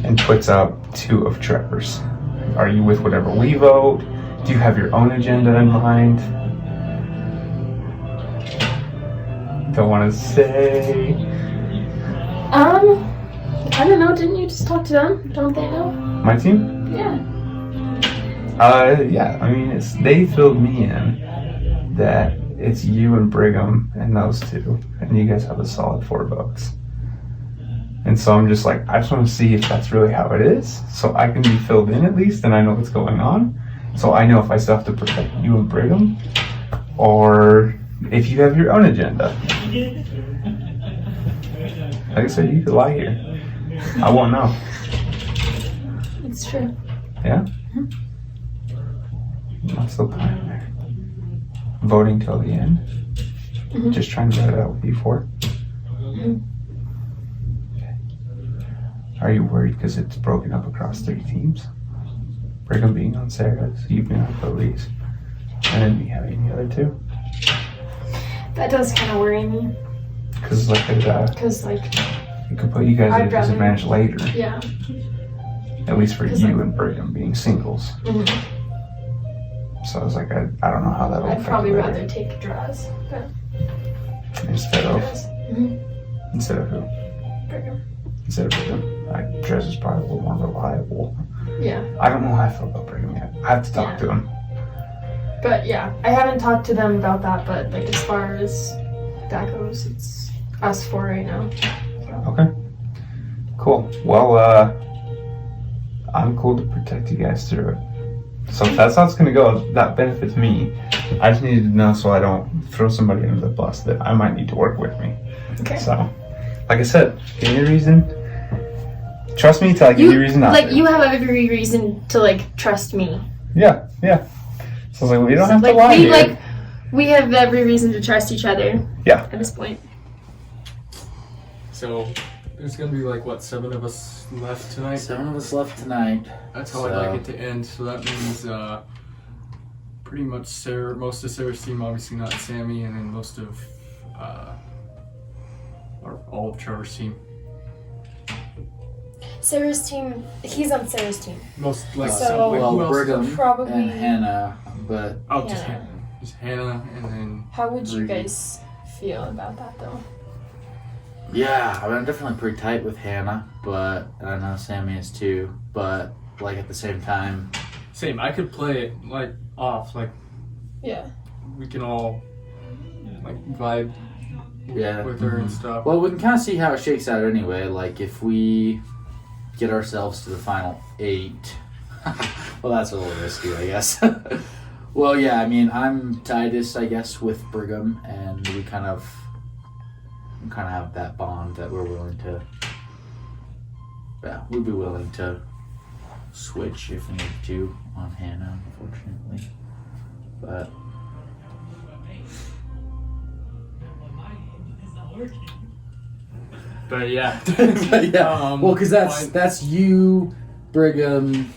and puts up 2 of Trevor's. Are you with whatever we vote? Do you have your own agenda in mind? Don't want to say. I don't know. Didn't you just talk to them? Don't they know? My team? Yeah. Yeah. I mean, they filled me in that it's you and Brigham and those 2, and you guys have a solid 4 votes. And so I'm just like, I just want to see if that's really how it is, so I can be filled in at least, and I know what's going on. So I know if I still have to protect you and Brigham, or if you have your own agenda. Like I said, you could lie here. I won't know. It's true. Yeah? What's the plan there? Voting till the end? Just trying to get it out with you 4? Are you worried because it's broken up across 3 teams? Brigham being on Sarah's, you being on Cody's, and then me having the other 2? That does kind of worry me. Because like it could put you guys at a disadvantage later. Yeah. At least for you and Brigham being singles. So I was like, I don't know how that'll I'd affect probably later. rather take draws, but Instead of Mhm. instead of who? Brigham. Instead of Brigham. Dress is probably a little more reliable. Yeah. I don't know how I feel about Brigham yet. I have to talk to him. But yeah, I haven't talked to them about that. But like as far as that goes, it's us 4 right now. Okay. Cool. Well, I'm cool to protect you guys through it. So if that's how it's gonna go, that benefits me. I just needed to know so I don't throw somebody under the bus that I might need to work with me. Okay. So, like I said, any reason, Trust me till I give you a reason not like to. you have every reason to like trust me. Yeah. So I was like, we don't have to Like lie we here. like we have every reason to trust each other. Yeah. At this point. So there's gonna be like what, 7 of us left tonight? 7 of us left tonight. That's how I'd like it to end. So that means pretty much most of Sarah's team, obviously not Sammy, and then most of or all of Trevor's team. Sarah's team. He's on Sarah's team. Most like So, who else? Brigham Probably- and Hannah, but Just Hannah. Hannah. Just Hannah, and then. How would you Ruby. guys feel about that though? yeah, I mean, I'm definitely pretty tight with Hannah, but and I know Sammy is too. But like at the same time, Same. I could play it like off, like Yeah. we can all like vibe yeah, with her and stuff. Well, we can kind of see how it shakes out anyway. Like if we get ourselves to the final 8, well, that's a little risky, I guess. Well, yeah, I mean, I'm tightest, I guess, with Brigham, and we kind of have that bond that we're willing to. Yeah, we'd be willing to switch if we need to on Hannah, unfortunately, but. But yeah. yeah. Well, because that's you, Brigham.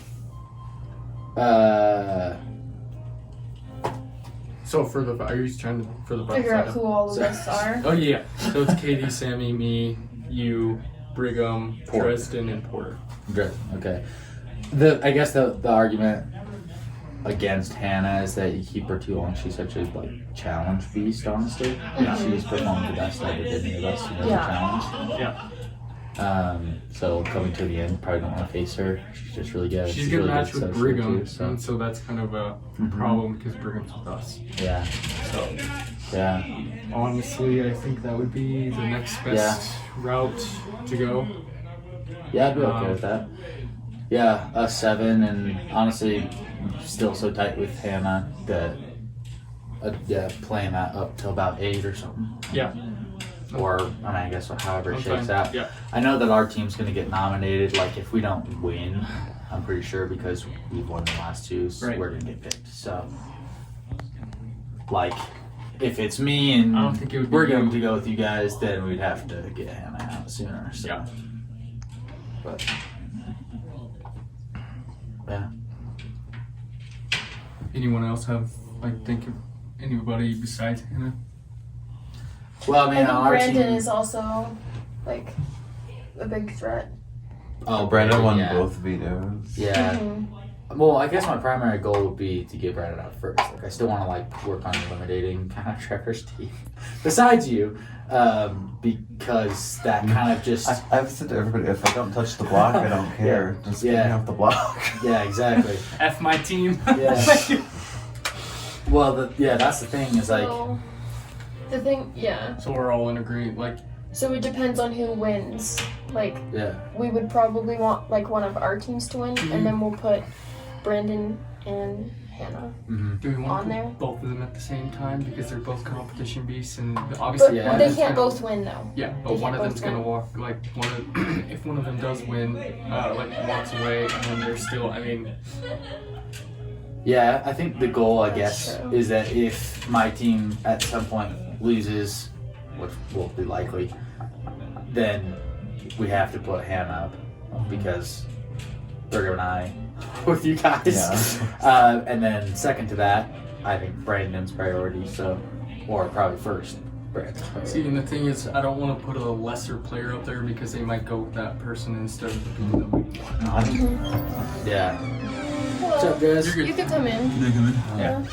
So for the, are you trying to for the Figure out who all of us are. Oh yeah. So it's Katie, Sammy, me, you, Brigham, Porter. Dresden, and Porter. Okay. I guess the argument against Hannah is that you keep her too long. She's such a like challenge beast, honestly. Yeah. She's performed the best out of any of us who does Yeah. a challenge. Yeah. So coming to the end, probably don't want to face her. She's just really good. She's good really match with socially, Brigham, too, so. and so that's kind of a Mhm. problem because Brigham's with us. Yeah. So. Yeah. Honestly, I think that would be the next best route to go. Yeah, I'd be okay with that. Yeah, us 7, and honestly, still so tight with Hannah that yeah, playing that up till about 8 or something. Yeah. Or I mean, I guess however it I'm shakes fine. out. Yeah. I know that our team's gonna get nominated. Like if we don't win, I'm pretty sure because we've won the last 2, so Right. we're gonna get picked. So, like, if it's me and I don't think it would be we're going you. to go with you guys, then we'd have to get Hannah out sooner. So. Yeah. But yeah. Anyone else have think of anybody besides Hannah? Well, I mean, I on think our Brandon team, is also like a big threat. Oh, Brandon won yeah. both vetoes. Yeah. Mhm. Well, I guess my primary goal would be to get Brandon out first. Like, I still want to work on eliminating kind of Trevor's team, besides you, because that kind of just. I've said to everybody, if I don't touch the block, I don't care. Just get me off the block. Yeah, exactly. F my team. Yeah. Well, that's the thing is like. So, the thing, yeah. So we're all in agreement, like. So it depends on who wins. Like, Yeah. we would probably want like one of our teams to win, and then we'll put Brandon and Hannah Do we want on to there. put both of them at the same time because they're both competition beasts and But obviously they one of them's can't gonna- both win though. Yeah, They but one can't of both them's gonna win. walk if one of them does win, walks away, and then they're still. I mean, Yeah, I think the goal, I That's guess, true. is that if my team at some point loses, which will be likely, then we have to put Hannah up because Burger and I with you guys. Yeah. And then second to that, I think Brandon's priority. So, or probably first, Brandon's priority. see, and the thing is, I don't want to put a lesser player up there because they might go with that person instead of the people that we want. Yeah. What's up, guys? You could come in. Yeah.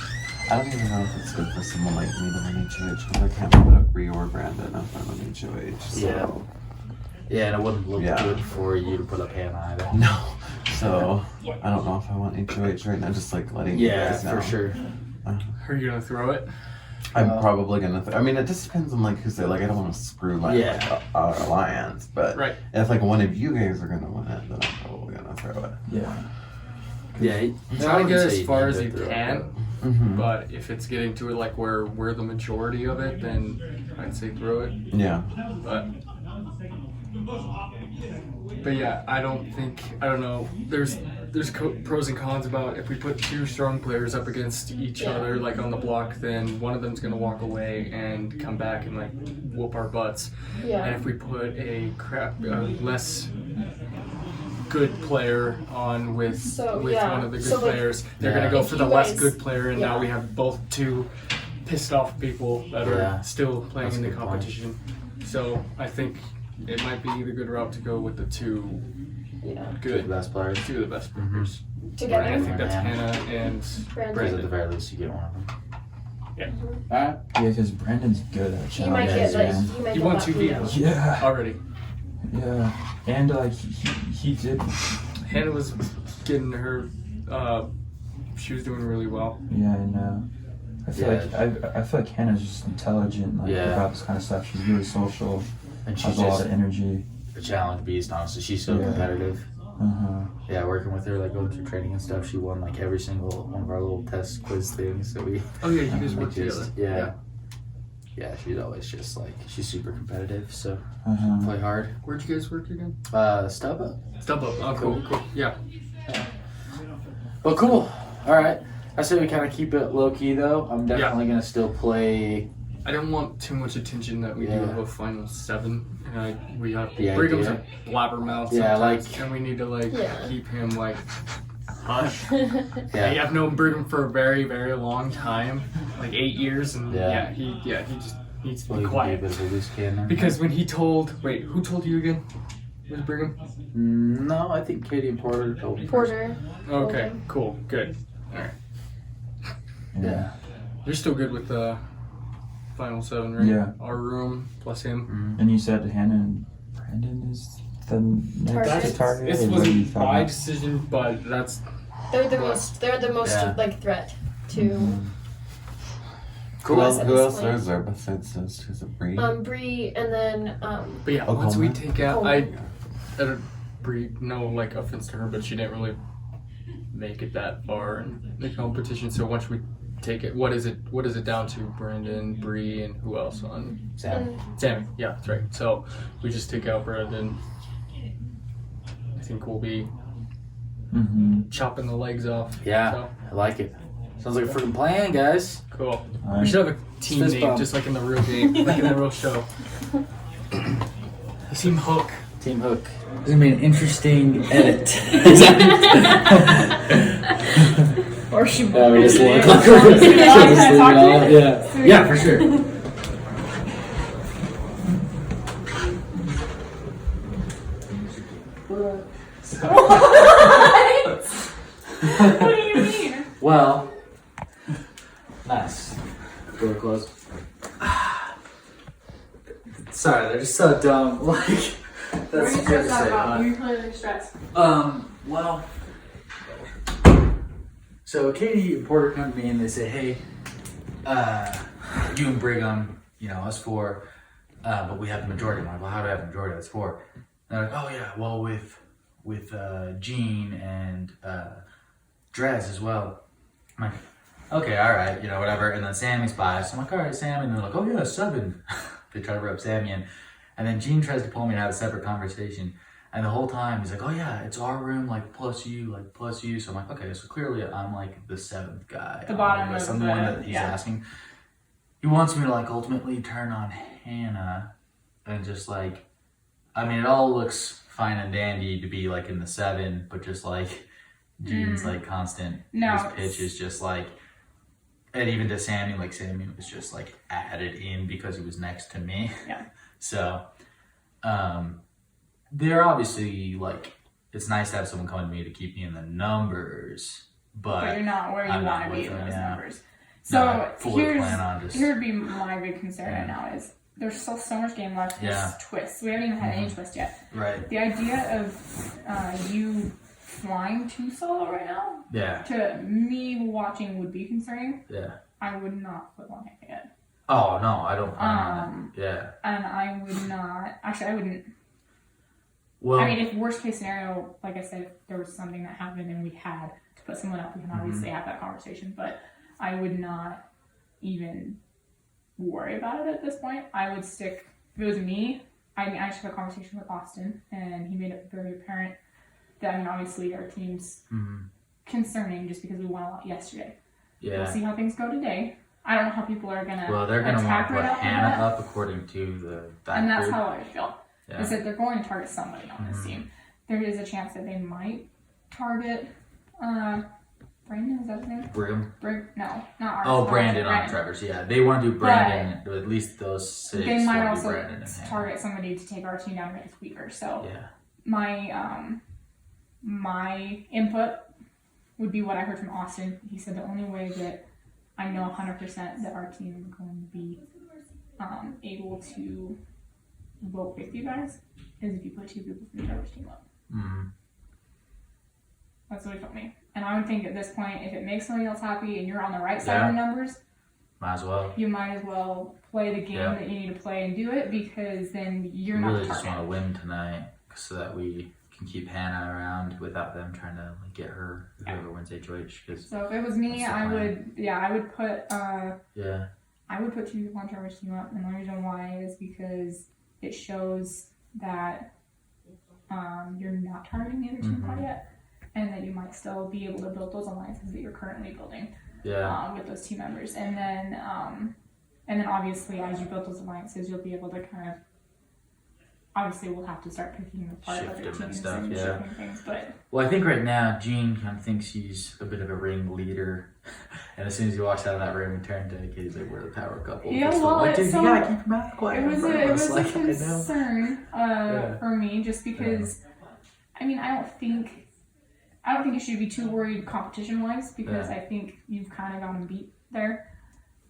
I don't even know if it's good for someone like me to win HOH because I can't put up Bree or Brandon if I'm an HOH. So. Yeah. Yeah, and it wouldn't look Yeah. good for you to put up Hannah either. No. So I don't know if I want HOH right now. Just like letting you Yeah, guys know. for sure. Are you gonna throw it? I'm probably gonna. I mean, it just depends on like who's there. Like, I don't want to screw my our alliance, but Right. if like one of you guys are gonna win it, then I'm probably gonna throw it. Yeah. Yeah. Try to get as far as you can, Mhm. but if it's getting to it like where we're the majority of it, then I'd say throw it. Yeah. But But yeah, I don't know. There's pros and cons about if we put 2 strong players up against each other, like on the block, then one of them's gonna walk away and come back and like whoop our butts. Yeah. And if we put a less good player on with one of the good players, they're gonna go for the less good player, and now we have both 2 pissed off people that are still playing in the competition. So I think it might be the good route to go with the 2 good best players. 2 of the best players. Together. I think that's Hannah and Because at the very least, you get one of them. Yeah. Yeah, because Brandon's good at He might get challenges. like He won 2 vetoes. Yeah. Already. Yeah, and like he did. Hannah was getting her. She was doing really well. Yeah, I know. I feel like Hannah's just intelligent, like about this kind of stuff. She's really social, and has she's a lot just of energy. A challenge beast, honestly. She's so competitive. Yeah, working with her, like going through training and stuff, she won like every single one of our little test quiz things that we. Oh yeah, you guys work together. Yeah, she's always just like she's super competitive, so play hard. Where'd you guys work again? StubHub. StubHub. Oh, cool. Yeah. Well, cool. All right. I say we kind of keep it low key though. I'm definitely gonna still play. I don't want too much attention that we do have a final 7. And we have The Brigham's idea. a blabbermouth. Yeah, sometimes, and we need to keep him like hush. Yeah. I've known Brigham for a very, very long time, like 8 years, and he just needs to be quiet. Because when he told, who told you again? Was it Brigham? No, I think Katie and Porter told me. Porter. Okay, cool, good. All right. Yeah. You're still good with the final 7, right? Yeah. Our room plus him. And you said Hannah and Brandon is the next target. This or what are you wasn't talking my about? decision, but that's. They're the most like threat to. Cool. us at Who this else point. is there besides those 2? Is it Bree? Bree, and then But yeah, once we take out, Bree, no like offense to her, but she didn't really make it that far in the competition. So once we take it, what is it down to? Brandon, Bree, and who else on? Sammy. Yeah, that's right. So we just take out Brandon. I think we'll be chopping the legs off. Yeah, So. I like it. Sounds like a freaking plan, guys. Cool. All We should have right. a team Fist name, bump. just like in the real game, like in the real show. Team Hook. Team Hook. It's gonna be an interesting edit. or she. Yeah, we just look like like we're just leave it all. Yeah. Yeah, for sure. What do you mean? Well, nice. Door closed. Sorry, they're just so dumb. Like, What are that's you good to stressed say. out about? but- You're clearly stressed. Well, so Katie and Porter come to me and they say, hey, you and Brigham, us 4, but we have the majority. I'm like, well, how do I have the majority? That's 4. And they're like, oh yeah, well with Gene and Drez as well. I'm like, okay, all right, whatever. And then Sammy's by, so I'm like, all right, Sammy. And they're like, oh yeah, 7. They try to rub Sammy in. And then Gene tries to pull me and have a separate conversation. And the whole time he's like, oh yeah, it's our room, like plus you. So I'm like, okay, so clearly I'm like the 7th guy. The bottom of I'm the one that he's asking. He wants me to like ultimately turn on Hannah and just like, it all looks fine and dandy to be like in the 7, but just like Gene's like constant. No, His pitch is just like, and even to Sammy, like Sammy was just like added in because he was next to me. Yeah. So, they're obviously like, it's nice to have someone come to me to keep me in the numbers, but you're not where you I'm want not to be with in them, those yeah. numbers. No, I So fully plan on just- here would be my big concern right now is there's still so much game left. There's Yeah. twists. We haven't even had any twist yet. Right. The idea of you flying to solo right now, Yeah. to me watching would be concerning. Yeah. I would not put one hand yet. Oh no, I don't plan on that. Yeah. And I would not. Actually, I wouldn't. Well, I mean, if worst case scenario, like I said, if there was something that happened and we had to put someone up, we can obviously have that conversation. But I would not even worry about it at this point. I would stick. If it was me, I actually had a conversation with Austin, and he made it very apparent that, I mean, obviously our team's concerning just because we won a lot yesterday. Yeah. We'll see how things go today. I don't know how people are gonna. Well, they're gonna want to put right Hannah up according to that and that's group. how I feel. Yeah. Is that they're going to target somebody on this team. There is a chance that they might target Brandon, is that his name? No, not ours. Oh, Brandon on Trevor's. Yeah, they want to do Brandon, or at least those 6. They might want to do also Brandon and Hannah. target somebody to take our team down and make us weaker. So Yeah. my input would be what I heard from Austin. He said the only way that I know 100% that our team is going to be able to vote with you guys is if you put 2 people from the Trevor's team up. That's what he told me. And I would think at this point, if it makes somebody else happy and you're on the right side of the numbers, might as well. You might as well play the game that you need to play and do it, because then you're not really the just target. want to win tonight so that we can keep Hannah around without them trying to like get her whoever wins HOH. So if it was me, I would put Yeah. I would put 2 people on Trevor's team up, and the reason why is because it shows that you're not targeting the other team quite yet, and that you might still be able to build those alliances that you're currently building with those team members. And then obviously as you build those alliances, you'll be able to kind of, obviously we'll have to start picking apart Shift other them and teams stuff, and yeah. shifting things. But Well, I think right now Gene kind of thinks he's a bit of a ring leader, and as soon as he walks out of that room, he turned to Katie's like, "We're the power couple." yeah, Just well, like, dude, so you gotta keep your mouth quiet. it was in front a of us. Like, I know. concern for me, just because I mean I don't think you should be too worried competition wise, because I think you've kind of gotten beat there.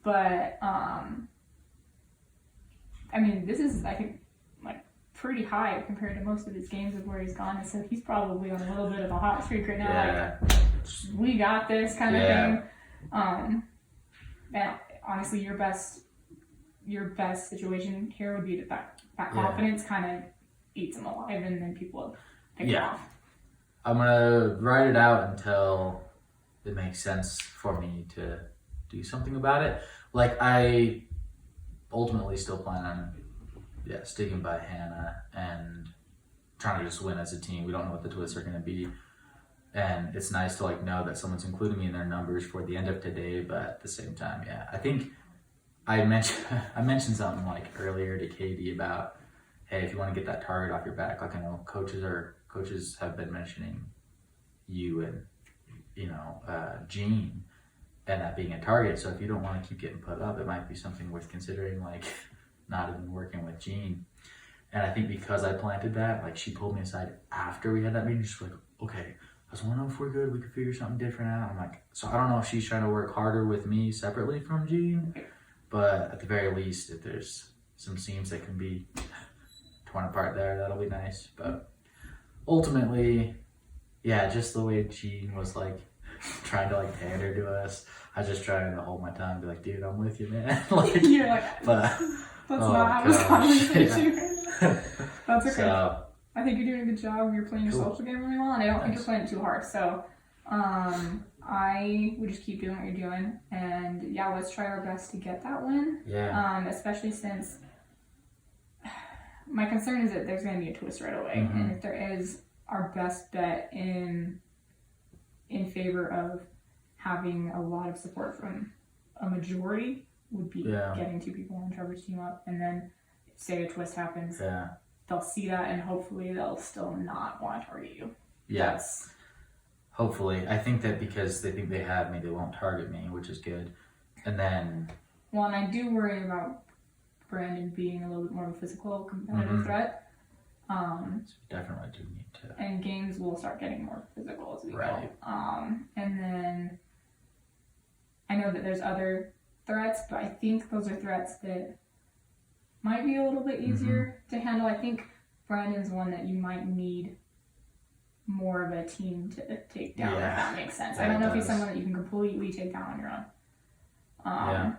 But I mean, this is, I think, like pretty high compared to most of his games of where he's gone, and so he's probably on a little bit of a hot streak right now. Like, we got this kind of thing. And honestly, your best situation here would be that confidence kind of eats him alive, and then people pick it off. I'm gonna write it out until it makes sense for me to do something about it. Like, I ultimately still plan on sticking by Hannah and trying to just win as a team. We don't know what the twists are gonna be, and it's nice to like know that someone's including me in their numbers for the end of today. But at the same time, I think I mentioned something like earlier to Katie about, hey, if you want to get that target off your back, like I know coaches have been mentioning you and Gene and that being a target. So if you don't want to keep getting put up, it might be something worth considering, like not even working with Gene. And I think because I planted that, like she pulled me aside after we had that meeting, she's like, okay, I was wondering if we're good, we could figure something different out. I'm like, so I don't know if she's trying to work harder with me separately from Gene, but at the very least, if there's some seams that can be torn apart there, that'll be nice. But ultimately, just the way Gene was like trying to like pander to us, I was just trying to hold my tongue and be like, dude, I'm with you, man. Like, you're like, but that's not how this conversation. That's okay. So, I think you're doing a good job. You're playing your social game really well, and I don't think you're playing it too hard. So I would just keep doing what you're doing, and let's try our best to get that win. Especially since my concern is that there's going to be a twist right away, and if there is, our best bet in favor of having a lot of support from a majority would be getting 2 people on Trevor's team up, and then say a twist happens, they'll see that, and hopefully they'll still not want to target you. Yes. Hopefully. I think that because they think they have me, they won't target me, which is good. And then... Well, and I do worry about Brandon being a little bit more of a physical competitive threat. Definitely do need to. And games will start getting more physical as we go. And then I know that there's other threats, but I think those are threats that might be a little bit easier to handle. I think Brandon's one that you might need more of a team to take down, if that makes sense. I don't know if he's someone that you can completely take down on your own.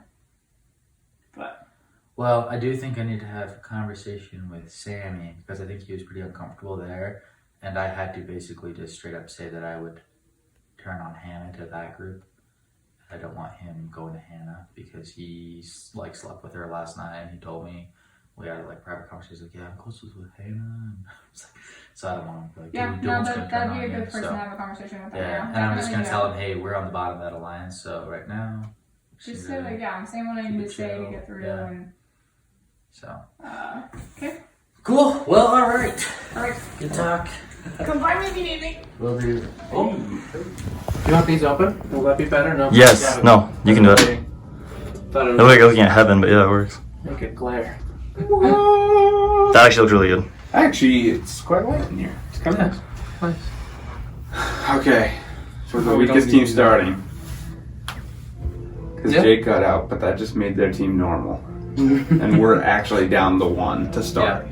But well, I do think I need to have a conversation with Sammy, because I think he was pretty uncomfortable there, and I had to basically just straight up say that I would turn on Hannah to that group. I don't want him going to Hannah because he like slept with her last night, and he told me we had like private conversations like, yeah, I'm closest with Hannah. And it's like, so I don't want to like, Yeah, dude, no, Dylan's gonna turn that'd be on a me, good person so- to have a conversation with. Yeah, and I'm just gonna tell him, hey, we're on the bottom of that alliance, so right now. Just say like, yeah, I'm saying what I need to say to get through, and. So. Okay. Cool. Well, all right. All right. Good talk. Come find me if you need me. We'll do. Oh. You want these open? Will that be better? No. Yes. Yeah. No. You can do it. Thought it It looks like looking at heaven, but yeah, it works. Make it glare. That actually looks really good. Actually, it's quite light in here. It's kind of nice. Okay, so the Oh, we don't weakest need team to- starting. Because Yeah. Jake got out, but that just made their team normal. And we're actually down the one to start.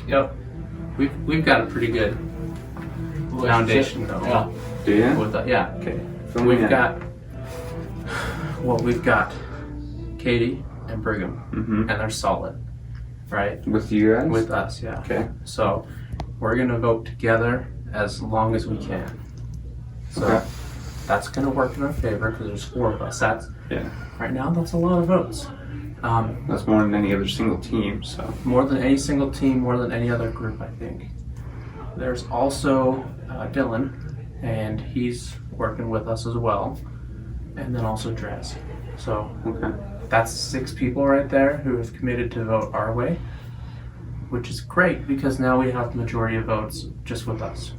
Yep. We've got a pretty good foundation though. Yeah. Do you? With the, yeah. Okay. Fill me in. We've got Katie and Brigham, and they're solid, right? With you guys? With us, yeah. Okay. So we're gonna vote together as long as we can. So Okay. that's gonna work in our favor because there's 4 of us. That's Yeah. right now. That's a lot of votes. That's more than any other single team, so. More than any single team, more than any other group, I think. There's also Dylan, and he's working with us as well. And then also Drez. So that's 6 people right there who have committed to vote our way, which is great because now we have the majority of votes just with us.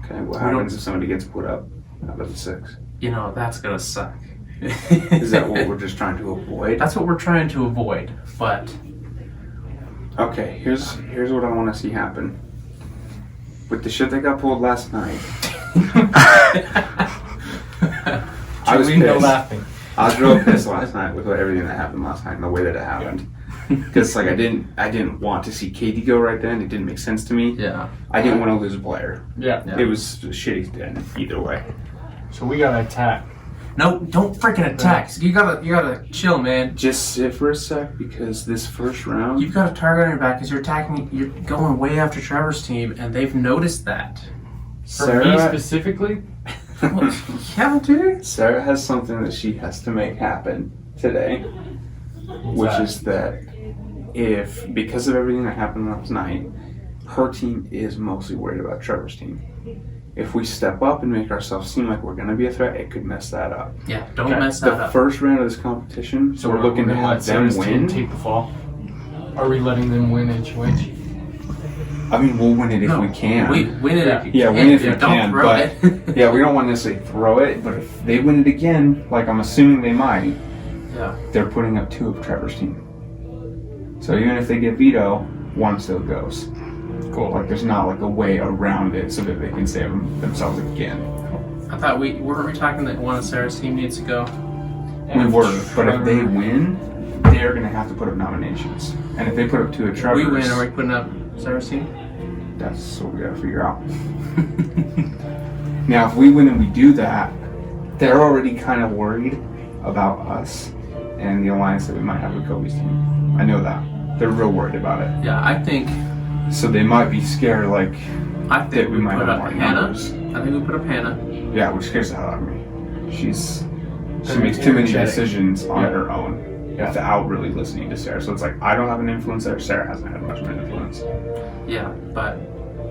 Okay, what We don't- happens if somebody gets put up out of the 6? You know, that's gonna suck. Is that what we're just trying to avoid? That's what we're trying to avoid, but Okay, here's what I want to see happen. With the shit that got pulled last night. I was Julie, no pissed. laughing. I was real pissed last night with everything that happened last night and the way that it happened. Because like I didn't want to see Katie go right then. It didn't make sense to me. Yeah. I didn't want to lose a player. Yeah. It was shitty then either way. So we gotta attack. No, don't freaking attack. You gotta chill, man. Just sit for a sec because this first round. You've got a target on your back because you're attacking. You're going way after Trevor's team, and they've noticed that. Sarah- For me specifically. Yeah, dude. Sarah has something that she has to make happen today, which that? is that if, because of everything that happened last night, her team is mostly worried about Trevor's team. If we step up and make ourselves seem like we're going to be a threat, it could mess that up. Yeah, don't mess that the up. first round of this competition, so we're looking to gonna have let them Sarah's team win. take the fall. Are we letting them win HOH? I mean, we'll win it if No, we can. we win it if you Yeah, can. win it if Yeah, we don't can. throw But it. yeah, we don't want to necessarily throw it. But if they win it again, like I'm assuming they might, Yeah. they're putting up 2 of Trevor's team. So even if they get veto, 1 still goes. Cool. Like there's not like a way around it so that they can save themselves again. I thought weren't we talking that one of Sarah's team needs to go? We were, but if they win, they're gonna have to put up nominations. And if they put up 2 of Trevor's, We win, are we putting up Sarah's team? that's what we gotta figure out. Now, if we win and we do that, they're already kind of worried about us and the alliance that we might have with Kobe's team. I know that. They're real worried about it. Yeah, I think. So they might be scared, like, I think that we might put have up more Hannah. numbers. I think we put up Hannah. Yeah, which scares the hell out of me. She Very makes too many energetic. decisions on her own without really listening to Sarah. So it's like, I don't have an influence there. Sarah hasn't had much of an influence. Yeah, but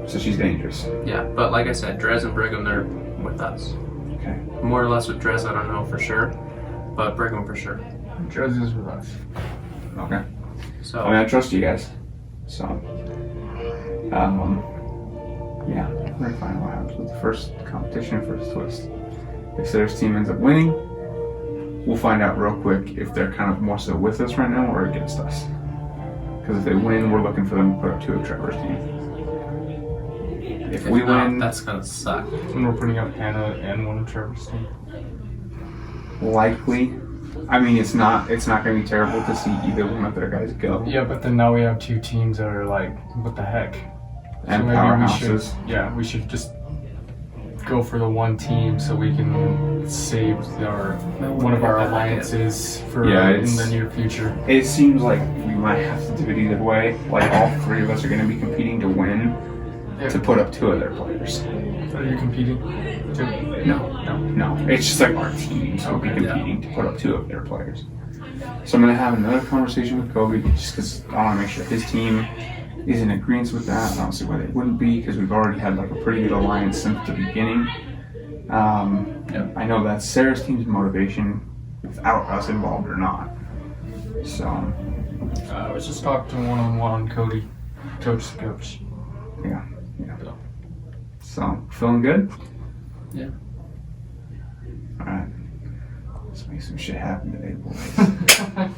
So she's dangerous. yeah, but like I said, Drez and Brigham, they're with us. Okay. More or less with Drez, I don't know for sure, but Brigham for sure. Drez is with us. Okay. So I mean, I trust you guys. So, yeah, we're gonna find out what happens with the first competition, first twist. If Sarah's team ends up winning, we'll find out real quick if they're kind of more so with us right now or against us. Because if they win, we're looking for them to put up 2 of Trevor's team. If we not, win, that's gonna suck. And we're putting up Hannah and one of Trevor's team. likely. I mean, it's not gonna be terrible to see either one of their guys go. Yeah, but then now we have 2 teams that are like, what the heck? And maybe powerhouses. we should just go for the one team so we can save one of our alliances for in the near future. It seems like we might have to do it either way. Like all 3 of us are going to be competing to win to put up 2 of their players. Are you competing? No. It's just like our teams will be competing to put up 2 of their players. So I'm gonna have another conversation with Kobe just because I want to make sure his team is in agreement with that. I don't see why they wouldn't be because we've already had like a pretty good alliance since the beginning. I know that's Sarah's team's motivation without us involved or not. So I was just talking to one-on-one, Cody, coach to coach. Yeah. So feeling good? Yeah. All right. Let's make some shit happen today, boys.